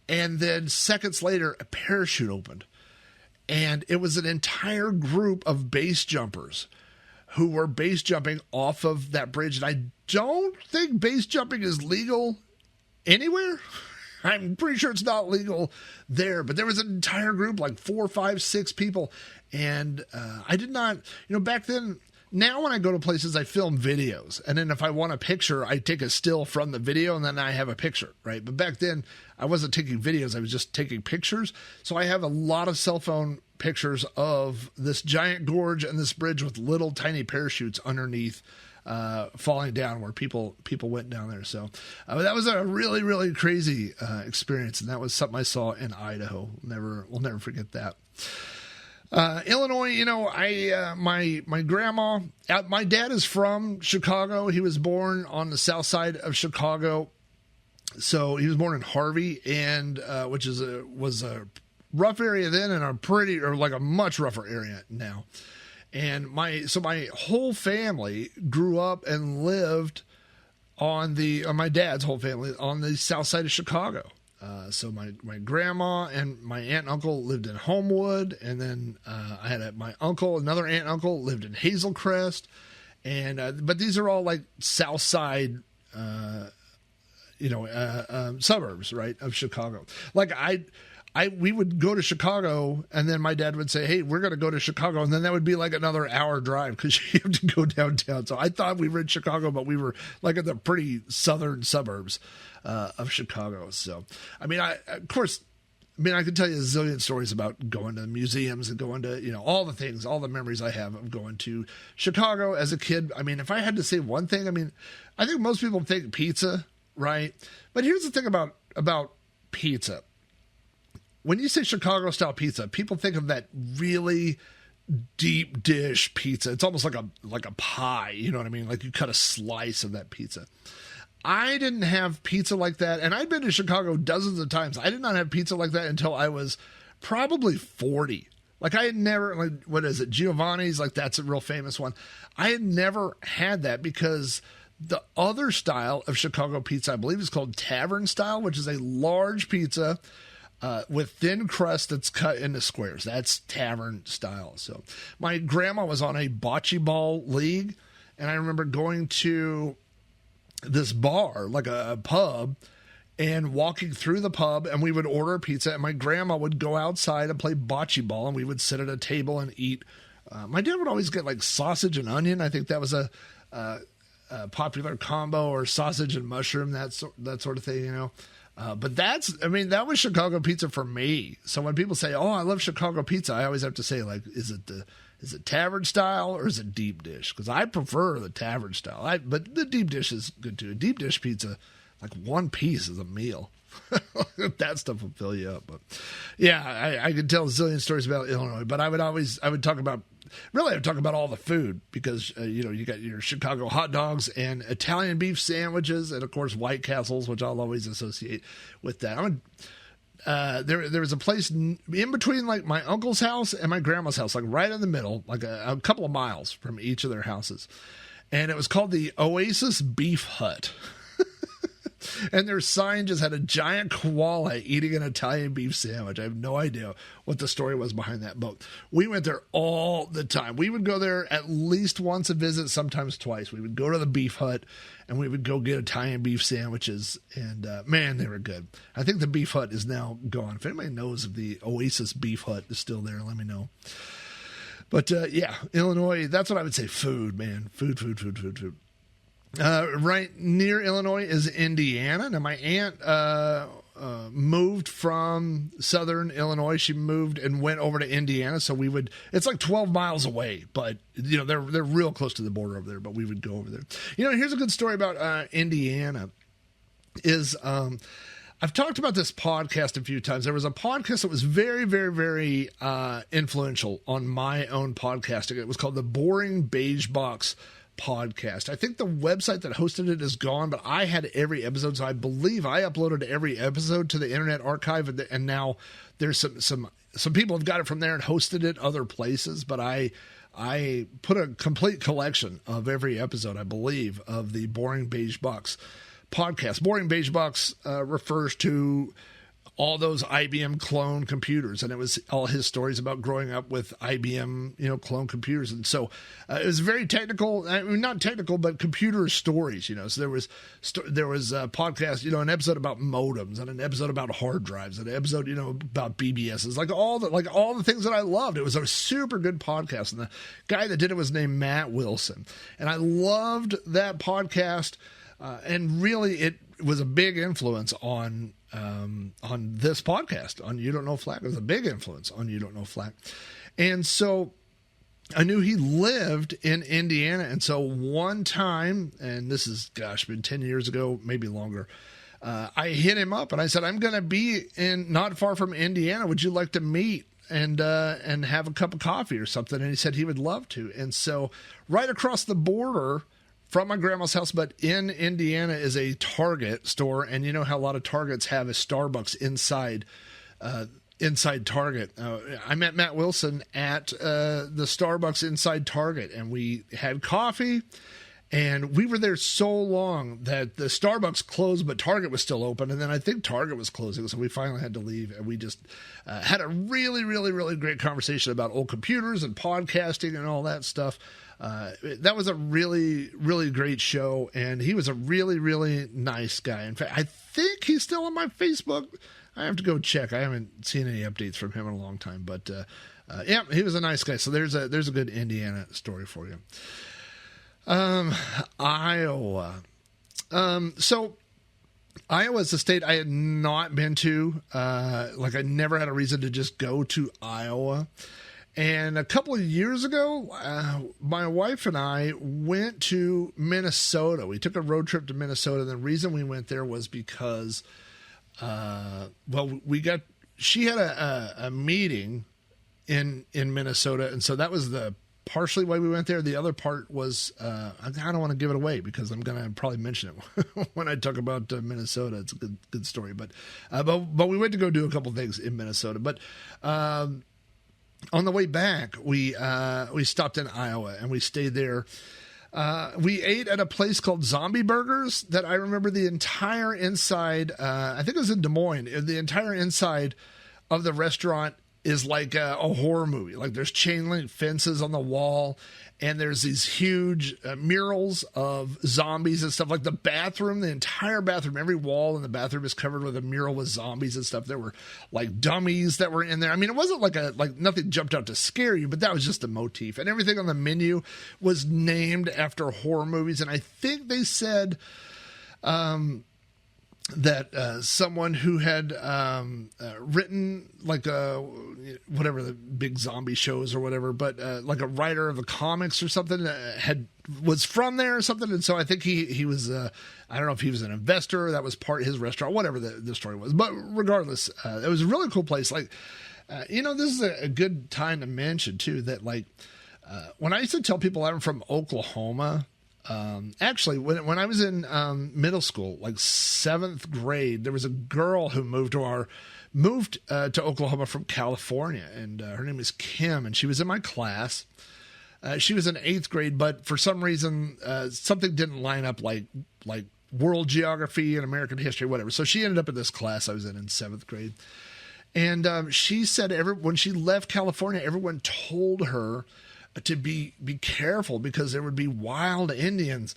And then seconds later, a parachute opened. And it was an entire group of base jumpers who were base jumping off of that bridge. And I don't think base jumping is legal anywhere. I'm pretty sure it's not legal there. But there was an entire group, like 4, 5, 6 people. And I did not, back then, now when I go to places, I film videos. And then if I want a picture, I take a still from the video and then I have a picture, right? But back then, I wasn't taking videos. I was just taking pictures. So I have a lot of cell phone pictures of this giant gorge and this bridge with little tiny parachutes underneath falling down where people went down there. So that was a really, really crazy experience. And that was something I saw in Idaho. We'll never forget that. Illinois, my grandma, my dad is from Chicago. He was born on the south side of Chicago. So he was born in Harvey, and which was a rough area then, and a much rougher area now. And my whole family grew up and lived on my dad's whole family on the south side of Chicago. So my grandma and my aunt and uncle lived in Homewood, and then I had another aunt and uncle lived in Hazel Crest, and but these are all like south side, suburbs, right, of Chicago. Like we would go to Chicago, and then my dad would say, "Hey, we're going to go to Chicago," and then that would be like another hour drive because you have to go downtown. So I thought we were in Chicago, but we were like in the pretty southern suburbs of Chicago. So, I mean, I could tell you a zillion stories about going to museums and going to, all the things, all the memories I have of going to Chicago as a kid. I mean, if I had to say one thing, I think most people think pizza, right? But here's the thing about pizza. When you say Chicago style pizza, people think of that really deep dish pizza. It's almost like a pie, you know what I mean? Like you cut a slice of that pizza. I didn't have pizza like that, and I'd been to Chicago dozens of times. I did not have pizza like that until I was probably 40. Like I had never, what is it, Giovanni's, like that's a real famous one. I had never had that because the other style of Chicago pizza, I believe, is called tavern style, which is a large pizza with thin crust that's cut into squares. That's tavern style. So my grandma was on a bocce ball league, and I remember going to this bar, like a pub, and walking through the pub, and we would order a pizza, and my grandma would go outside and play bocce ball, and we would sit at a table and eat. My dad would always get like sausage and onion. I think that was a popular combo, or sausage and mushroom, that sort of thing, But that was Chicago pizza for me. So when people say, "Oh, I love Chicago pizza," I always have to say, like, is it tavern style or is it deep dish? Because I prefer the tavern style. But the deep dish is good too. A deep dish pizza, like one piece is a meal. That stuff will fill you up. But yeah, I could tell a zillion stories about Illinois. But I would talk about all the food because you got your Chicago hot dogs and Italian beef sandwiches, and of course White Castles, which I'll always associate with that. There was a place in between like my uncle's house and my grandma's house, like right in the middle, like a couple of miles from each of their houses. And it was called the Oasis Beef Hut. And their sign just had a giant koala eating an Italian beef sandwich. I have no idea what the story was behind that, but we went there all the time. We would go there at least once a visit, sometimes twice. We would go to the Beef Hut, and we would go get Italian beef sandwiches, and man, they were good. I think the Beef Hut is now gone. If anybody knows if the Oasis Beef Hut is still there, let me know. But yeah, Illinois, that's what I would say. Food, man. Food. Right near Illinois is Indiana. Now, my aunt moved from southern Illinois. She moved and went over to Indiana. So it's like 12 miles away, but they're real close to the border over there, but we would go over there. Here's a good story about Indiana is, I've talked about this podcast a few times. There was a podcast that was very, very, very influential on my own podcasting. It was called the Boring Beige Box Podcast. I think the website that hosted it is gone, but I had every episode, so I believe I uploaded every episode to the Internet Archive, and now there's some people have got it from there and hosted it other places, but I I put a complete collection of every episode, I believe, of the Boring Beige Box podcast. Boring Beige Box refers to all those IBM clone computers, and it was all his stories about growing up with IBM, clone computers. And so it was very technical, I mean, not technical, but computer stories, So there was a podcast, an episode about modems, and an episode about hard drives, and an episode, about BBSs, like all the things that I loved. It was a super good podcast, and the guy that did it was named Matt Wilson, and I loved that podcast, and really it was a big influence on this podcast, on You Don't Know Flack. It was a big influence on You Don't Know Flack. And so I knew he lived in Indiana. And so one time, and this is, been 10 years ago, maybe longer, I hit him up and I said, I'm going to be not far from Indiana. Would you like to meet and have a cup of coffee or something? And he said he would love to. And so right across the border from my grandma's house, but in Indiana, is a Target store, and you know how a lot of Targets have a Starbucks inside Target. I met Matt Wilson at the Starbucks inside Target, and we had coffee, and we were there so long that the Starbucks closed, but Target was still open, and then I think Target was closing, so we finally had to leave, and we just had a really, really, really great conversation about old computers and podcasting and all that stuff. That was a really, really great show, and he was a really, really nice guy. In fact, I think he's still on my Facebook. I have to go check. I haven't seen any updates from him in a long time, but yeah, he was a nice guy. So there's a good Indiana story for you. Iowa. So Iowa is a state I had not been to. I never had a reason to just go to Iowa. And a couple of years ago, my wife and I went to Minnesota. We took a road trip to Minnesota. The reason we went there was because, she had a meeting in Minnesota. And so that was the partially why we went there. The other part was, I don't want to give it away because I'm going to probably mention it when I talk about Minnesota. It's a good story. But we went to go do a couple things in Minnesota. But, on the way back, we stopped in Iowa and we stayed there. We ate at a place called Zombie Burgers that I remember the entire inside, I think it was in Des Moines, the entire inside of the restaurant is like a horror movie. Like there's chain link fences on the wall, and there's these huge murals of zombies and stuff. Like the bathroom, the entire bathroom, every wall in the bathroom is covered with a mural with zombies and stuff. There were like dummies that were in there. I mean, it wasn't like nothing jumped out to scare you, but that was just a motif. And everything on the menu was named after horror movies. And I think they said that someone who had written whatever the big zombie shows or whatever, but like a writer of the comics or something was from there or something. And so I think he was I don't know if he was an investor or that was part of his restaurant, whatever the story was. But regardless, it was a really cool place. This is a good time to mention too that when I used to tell people I'm from Oklahoma. Actually, when I was in middle school, like 7th grade, there was a girl who moved to Oklahoma from California, and her name is Kim, and she was in my class. She was in 8th grade, but for some reason, something didn't line up like world geography and American history, whatever. So she ended up in this class I was in 7th grade. And she said when she left California, everyone told her to be careful because there would be wild Indians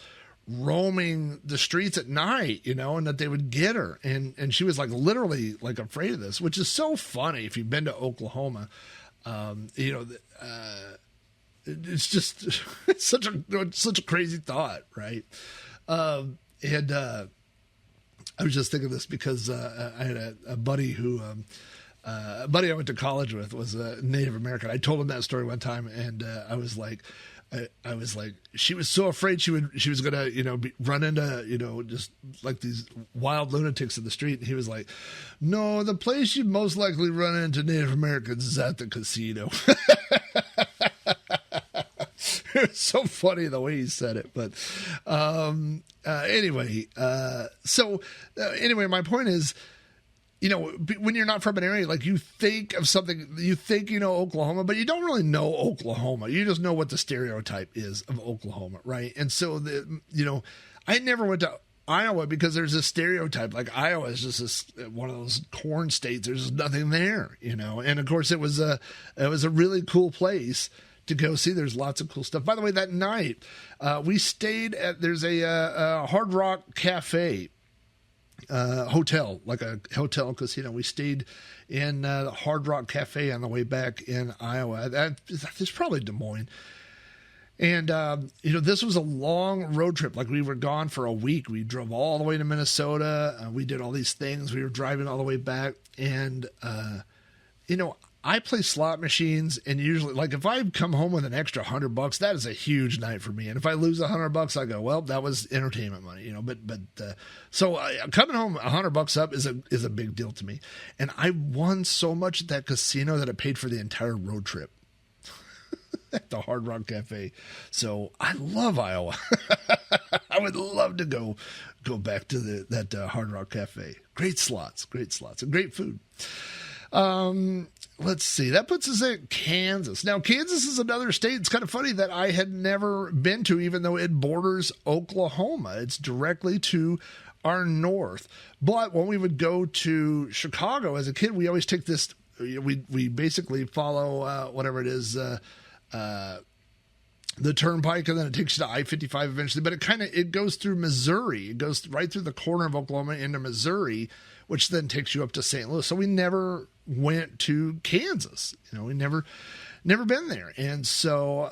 roaming the streets at night, and that they would get her. And she was literally afraid of this, which is so funny. If you've been to Oklahoma, it's just it's such a crazy thought, right? And I was just thinking this because I had a buddy who. A buddy I went to college with was a Native American. I told him that story one time, and I was like, she was so afraid she was gonna run into just like these wild lunatics in the street. And he was like, no, the place you'd most likely run into Native Americans is at the casino. It was so funny the way he said it, but anyway, my point is, when you're not from an area, like you think of something, you think you know Oklahoma, but you don't really know Oklahoma. You just know what the stereotype is of Oklahoma, right? And so, I never went to Iowa because there's a stereotype. Like Iowa is just one of those corn states. There's just nothing there, And of course, it was a really cool place to go see. There's lots of cool stuff. By the way, that night we stayed there's a Hard Rock Cafe hotel, like a hotel casino. We stayed in the Hard Rock Cafe on the way back in Iowa. It's probably Des Moines. And, this was a long road trip. Like we were gone for a week. We drove all the way to Minnesota. We did all these things. We were driving all the way back. And, I play slot machines, and usually, like, if I come home with an extra $100, that is a huge night for me. And if I lose $100, I go, well, that was entertainment money, So coming home $100 up is a big deal to me. And I won so much at that casino that it paid for the entire road trip at the Hard Rock Cafe. So I love Iowa. I would love to go back to that Hard Rock Cafe. Great slots, and great food. Let's see. That puts us at Kansas. Now, Kansas is another state. It's kind of funny that I had never been to, even though it borders Oklahoma. It's directly to our north. But when we would go to Chicago as a kid, we always take this. We basically follow whatever it is, the turnpike, and then it takes you to I-55 eventually. But it goes through Missouri. It goes right through the corner of Oklahoma into Missouri, which then takes you up to St. Louis. So we never went to Kansas. We never been there. And so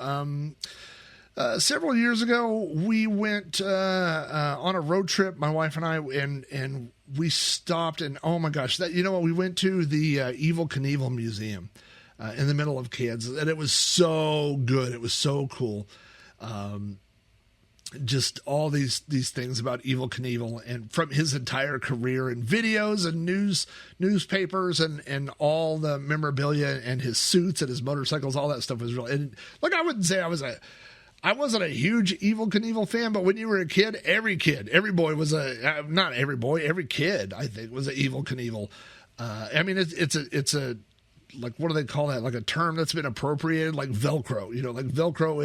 several years ago, we went on a road trip, my wife and I, and we stopped, and oh my gosh, we went to the Evel Knievel Museum in the middle of Kansas, and it was so good. It was so cool. Just all these things about Evel Knievel and from his entire career, and videos and newspapers and all the memorabilia and his suits and his motorcycles, all that stuff was really. And like, I wouldn't say I wasn't a huge Evel Knievel fan, but when you were a kid, every boy was not every boy, every kid I think was an Evel Knievel. I mean, it's a like, what do they call that? Like a term that's been appropriated, like Velcro. Like Velcro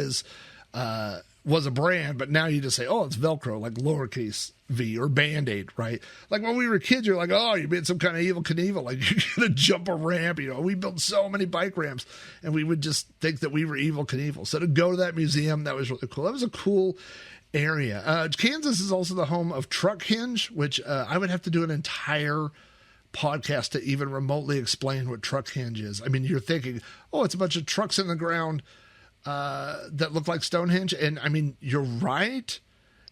was a brand, but now you just say, oh, it's Velcro, like lowercase v, or Band-Aid, right? Like when we were kids, you're like, oh, you made some kind of Evel Knievel, like you're going to jump a ramp. We built so many bike ramps, and we would just think that we were Evel Knievel. So to go to that museum, that was really cool. That was a cool area. Kansas is also the home of Truck Hinge, which I would have to do an entire podcast to even remotely explain what Truck Hinge is. I mean, you're thinking, oh, it's a bunch of trucks in the ground that look like Stonehenge. And I mean, you're right.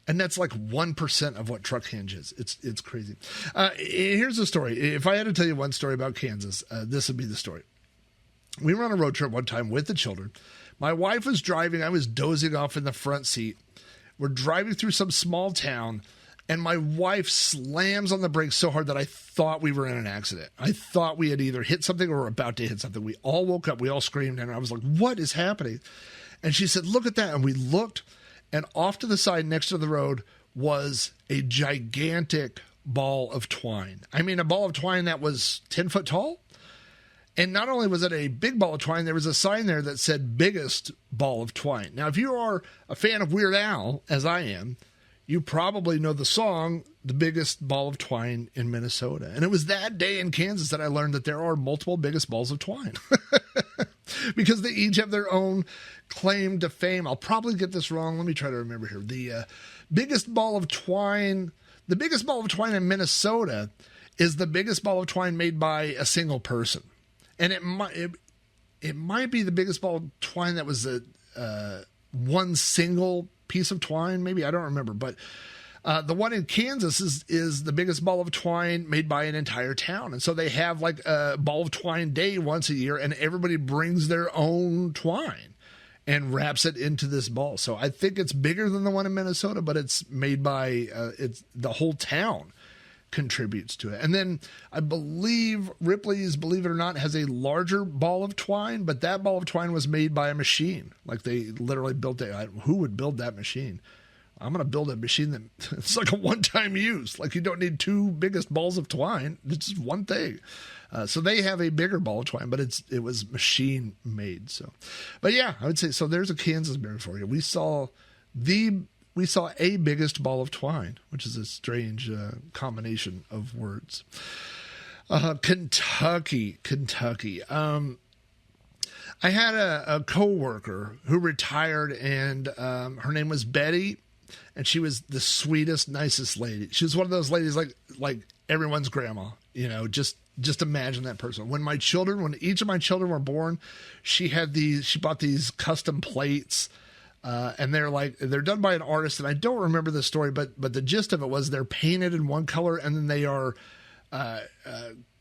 And that's like 1% of what Truck Hinge is. It's crazy. Here's the story. If I had to tell you one story about Kansas, this would be the story. We were on a road trip one time with the children. My wife was driving. I was dozing off in the front seat. We're driving through some small town, and my wife slams on the brakes so hard that I thought we were in an accident. I thought we had either hit something or were about to hit something. We all woke up. We all screamed, and I was like, what is happening? And she said, look at that. And we looked, and off to the side next to the road was a gigantic ball of twine. I mean, a ball of twine that was 10 foot tall. And not only was it a big ball of twine, there was a sign there that said biggest ball of twine. Now, if you are a fan of Weird Al, as I am, you probably know the song, The Biggest Ball of Twine in Minnesota. And it was that day in Kansas that I learned that there are multiple biggest balls of twine. Because they each have their own claim to fame. I'll probably get this wrong. Let me try to remember here. The biggest ball of twine in Minnesota is the biggest ball of twine made by a single person. And it might be the biggest ball of twine that was one single piece of twine, maybe. I don't remember. But the one in Kansas is the biggest ball of twine made by an entire town. And so they have like a ball of twine day once a year, and everybody brings their own twine and wraps it into this ball. So I think it's bigger than the one in Minnesota, but it's made by it's the whole town contributes to it. And then I believe Ripley's, believe it or not, has a larger ball of twine, but that ball of twine was made by a machine. Like they literally built it. Who would build that machine? I'm going to build a machine that it's like a one-time use. Like you don't need two biggest balls of twine. It's just one thing. So they have a bigger ball of twine, but it was machine made. So, but yeah, I would say, so there's a Kansas mirror for you. We saw a biggest ball of twine, which is a strange combination of words. Kentucky. I had a coworker who retired, and her name was Betty, and she was the sweetest, nicest lady. She was one of those ladies like everyone's grandma, just imagine that person. When each of my children were born, she bought these custom plates, and they're done by an artist, and I don't remember the story, but the gist of it was they're painted in one color, and then they are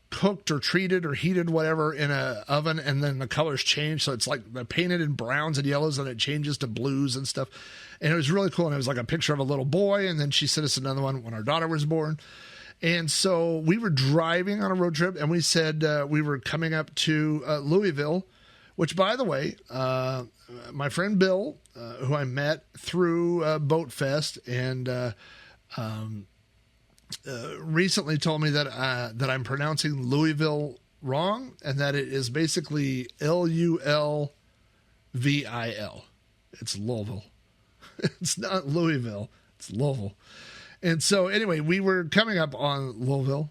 cooked or treated or heated, whatever, in an oven, and then the colors change. So it's like they're painted in browns and yellows, and it changes to blues and stuff. And it was really cool. And it was like a picture of a little boy. And then she sent us another one when our daughter was born. And so we were driving on a road trip, and we said we were coming up to Louisville, which, by the way, my friend Bill, who I met through Boat Fest, and recently told me that I'm pronouncing Louisville wrong, and that it is basically Lulvil. It's Louisville. It's not Louisville. It's Louisville. And so anyway, we were coming up on Louisville,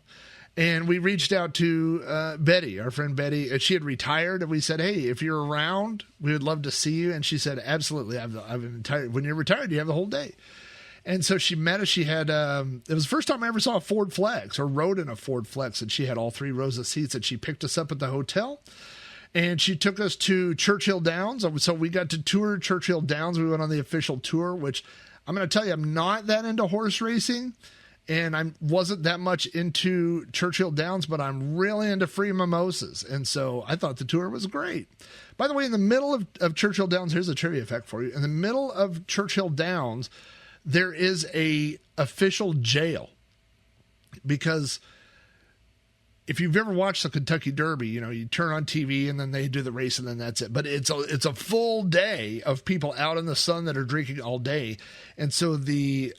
and we reached out to Betty, our friend Betty, and she had retired. And we said, "Hey, if you're around, we would love to see you." And she said, "Absolutely. I've retired. When you're retired, you have the whole day." And so she met us. She had, it was the first time I ever saw a Ford Flex or rode in a Ford Flex. And she had all 3 rows of seats, and she picked us up at the hotel, and she took us to Churchill Downs. So we got to tour Churchill Downs. We went on the official tour, which I'm going to tell you, I'm not that into horse racing, and I wasn't that much into Churchill Downs, but I'm really into free mimosas. And so I thought the tour was great. By the way, in the middle of Churchill Downs, here's a trivia fact for you. In the middle of Churchill Downs, there is a official jail, because if you've ever watched the Kentucky Derby, you turn on TV and then they do the race and then that's it. But it's a full day of people out in the sun that are drinking all day. And so the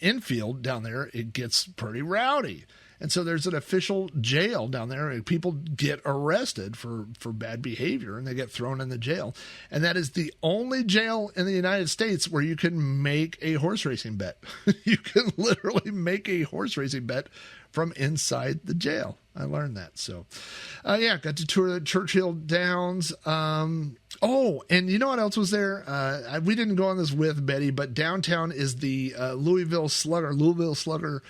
infield down there, it gets pretty rowdy. And so there's an official jail down there, and people get arrested for bad behavior, and they get thrown in the jail. And that is the only jail in the United States where you can make a horse racing bet. You can literally make a horse racing bet from inside the jail. I learned that. So, got to tour the Churchill Downs. And you know what else was there? We didn't go on this with Betty, but downtown is the Louisville Slugger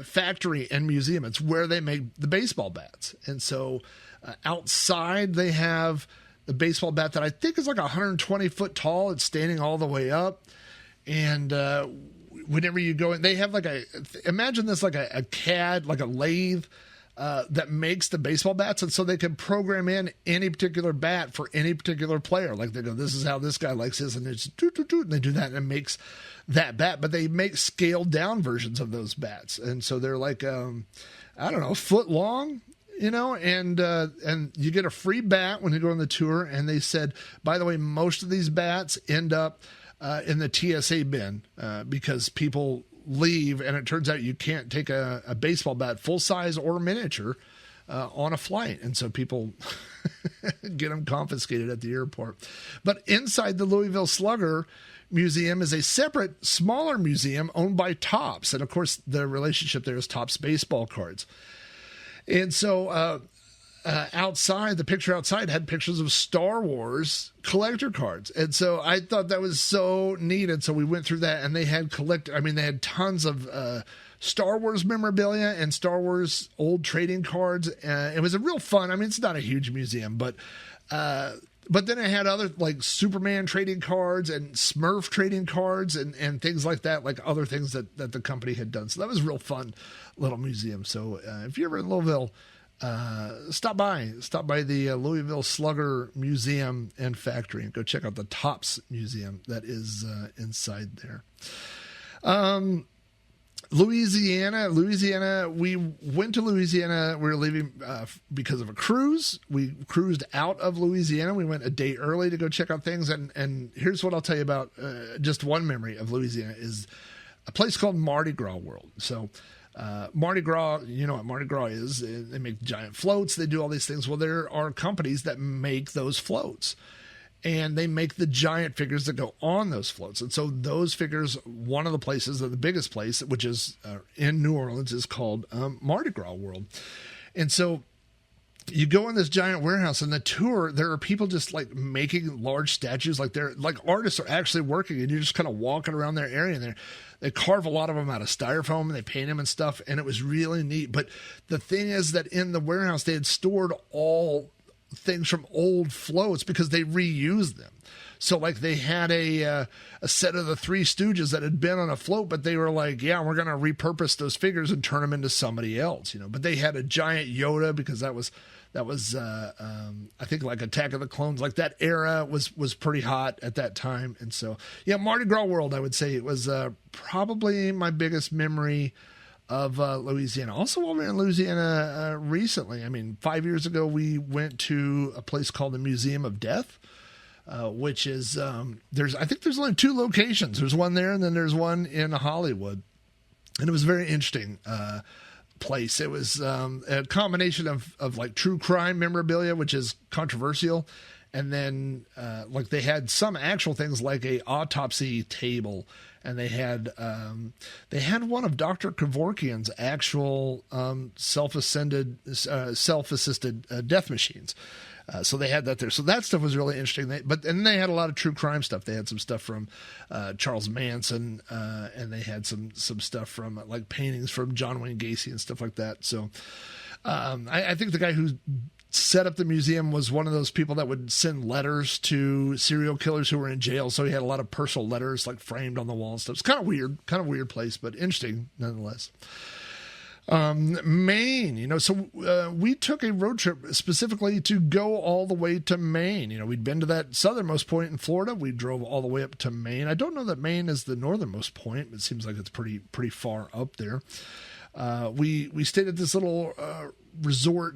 factory and museum. It's where they make the baseball bats. And so outside they have the baseball bat that I think is like 120 foot tall. It's standing all the way up. And whenever you go in, they have imagine this like a CAD, like a lathe that makes the baseball bats. And so they can program in any particular bat for any particular player. Like they go, this is how this guy likes his, and it's and they do that, and it makes that bat. But they make scaled down versions of those bats. And so they're like, a foot long, and you get a free bat when you go on the tour. And they said, by the way, most of these bats end up in the TSA bin because people leave, and it turns out you can't take a baseball bat, full size or miniature, on a flight. And so people get them confiscated at the airport. But inside the Louisville Slugger Museum is a separate, smaller museum owned by Topps. And of course, the relationship there is Topps baseball cards. And so outside, the picture outside had pictures of Star Wars collector cards. And so I thought that was so neat. And so we went through that, and they had they had tons of Star Wars memorabilia and Star Wars old trading cards. It was a real fun. It's not a huge museum, but then it had other like Superman trading cards and Smurf trading cards and things like that, like other things that the company had done. So that was a real fun little museum. So if you're ever in Louisville, stop by the Louisville Slugger Museum and Factory and go check out the Topps Museum that is inside there. Louisiana, we went to Louisiana. We were leaving because of a cruise. We cruised out of Louisiana. We went a day early to go check out things. And here's what I'll tell you about just one memory of Louisiana is a place called Mardi Gras World. So Mardi Gras, you know what Mardi Gras is. They make giant floats. They do all these things. Well, there are companies that make those floats. And they make the giant figures that go on those floats. And so those figures, one of the places, the biggest place, which is in New Orleans, is called Mardi Gras World. And so you go in this giant warehouse, and the tour, there are people just like making large statues, like they're like artists are actually working, and you're just kind of walking around their area, and they carve a lot of them out of styrofoam, and they paint them and stuff, and it was really neat. But the thing is that in the warehouse, they had stored all things from old floats because they reused them. So like they had a set of the Three Stooges that had been on a float, but they were like, yeah, we're going to repurpose those figures and turn them into somebody else, you know. But they had a giant Yoda because that was I think like Attack of the Clones, like that era was pretty hot at that time. And so, yeah, Mardi Gras World, I would say it was probably my biggest memory of Louisiana. Also, while we were in Louisiana recently, I mean, 5 years ago, we went to a place called the Museum of Death, which is, I think there's only two locations. There's one there, and then there's one in Hollywood. And it was a very interesting place. It was a combination of like true crime memorabilia, which is controversial. And then like they had some actual things like a autopsy table, and they had one of Dr. Kevorkian's actual self-assisted death machines. So they had that there. So that stuff was really interesting. And they had a lot of true crime stuff. They had some stuff from Charles Manson, and they had some stuff from like paintings from John Wayne Gacy and stuff like that. So I think the guy who set up the museum was one of those people that would send letters to serial killers who were in jail. So he had a lot of personal letters like framed on the wall and stuff. It's kind of weird place, but interesting nonetheless. Maine, you know, so we took a road trip specifically to go all the way to Maine. You know, we'd been to that southernmost point in Florida. We drove all the way up to Maine. I don't know that Maine is the northernmost point. It seems like it's pretty far up there. We stayed at this little resort,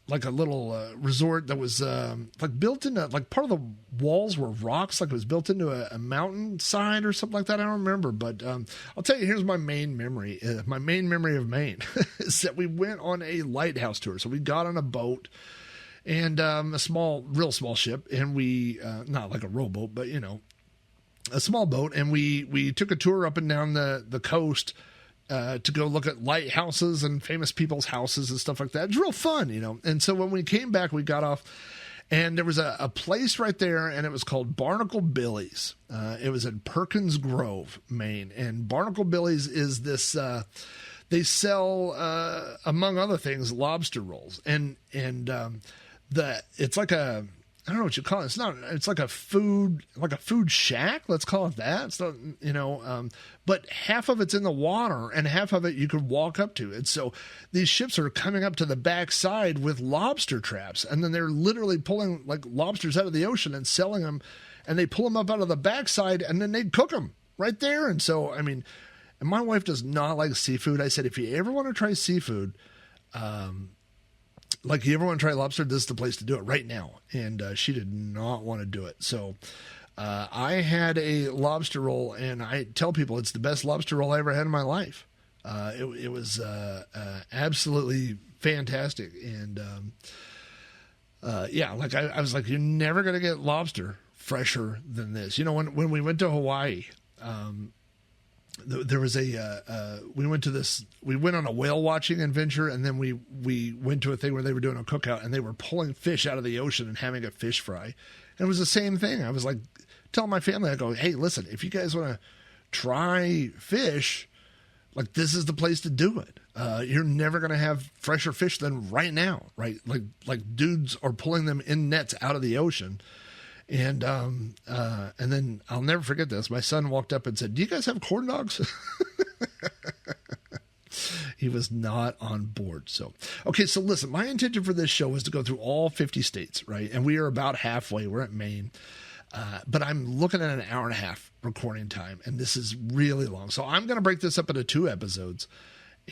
like a little resort that was like built into, like part of the walls were rocks, like it was built into a mountainside or something like that. I don't remember, but I'll tell you, here's my main memory. My main memory of Maine is that we went on a lighthouse tour. So we got on a boat and a real small ship, and we, not like a rowboat, but you know, a small boat, and we took a tour up and down the coast to go look at lighthouses and famous people's houses and stuff like that. It's real fun, you know. And so when we came back, we got off, and there was a place right there, and it was called Barnacle Billy's. It was in Perkins Grove, Maine. And Barnacle Billy's is this, they sell, among other things, lobster rolls. And it's like I don't know what you call it. It's like a food shack. Let's call it that. It's not, you know, but half of it's in the water and half of it you could walk up to. And so these ships are coming up to the backside with lobster traps. And then they're literally pulling like lobsters out of the ocean and selling them. And they pull them up out of the backside and then they cook them right there. And so, I mean, and my wife does not like seafood. I said, if you ever want to try seafood, like you ever want to try lobster, this is the place to do it right now. And she did not want to do it. So I had a lobster roll, and I tell people it's the best lobster roll I ever had in my life. It was absolutely fantastic. And yeah, like I was like, you're never going to get lobster fresher than this. You know, when we went to Hawaii, there was we went on a whale watching adventure, and then we went to a thing where they were doing a cookout, and they were pulling fish out of the ocean and having a fish fry. And it was the same thing. I was like telling my family, I go, hey, listen, if you guys want to try fish, like this is the place to do it. You're never going to have fresher fish than right now, right? Like dudes are pulling them in nets out of the ocean. And then I'll never forget this. My son walked up and said, do you guys have corn dogs? He was not on board. So, okay. So listen, my intention for this show was to go through all 50 states, right? And we are about halfway. We're at Maine. But I'm looking at an hour and a half recording time, and this is really long. So I'm going to break this up into 2 episodes.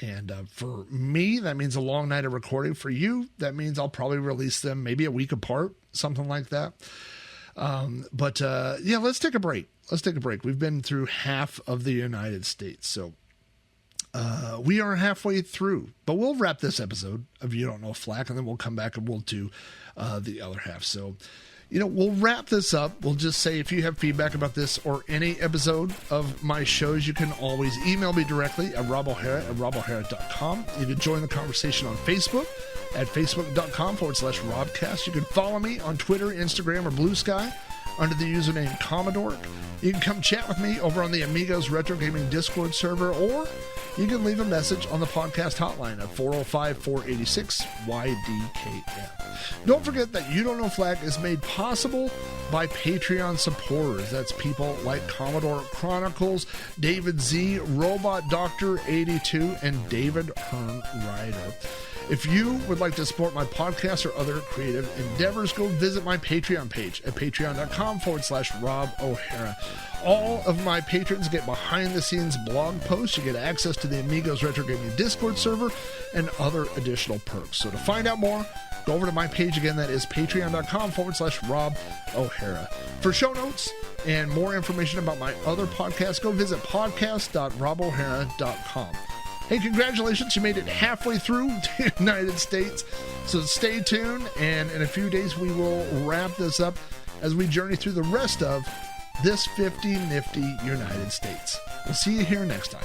And for me, that means a long night of recording. For you, that means I'll probably release them maybe a week apart, something like that. But let's take a break. We've been through half of the United States. So we are halfway through. But we'll wrap this episode of You Don't Know Flack, and then we'll come back and we'll do the other half. So, we'll wrap this up. We'll just say if you have feedback about this or any episode of my shows, you can always email me directly at robohara@robohara.com. You can join the conversation on Facebook at facebook.com/Robcast. You can follow me on Twitter, Instagram, or Blue Sky under the username Commodore. You can come chat with me over on the Amigos Retro Gaming Discord server, or you can leave a message on the podcast hotline at 405-486-YDKF. Don't forget that You Don't Know Flack is made possible by Patreon supporters. That's people like Commodore Chronicles, David Z, Robot Doctor 82, and David Hearn Ryder. If you would like to support my podcast or other creative endeavors, go visit my Patreon page at patreon.com/Rob O'Hara. All of my patrons get behind-the-scenes blog posts. You get access to the Amigos Retro Gaming Discord server and other additional perks. So to find out more, go over to my page again. That is patreon.com/Rob O'Hara. For show notes and more information about my other podcasts, go visit podcast.robohara.com. Hey, congratulations, you made it halfway through the United States. So stay tuned, and in a few days we will wrap this up as we journey through the rest of this 50 Nifty United States. We'll see you here next time.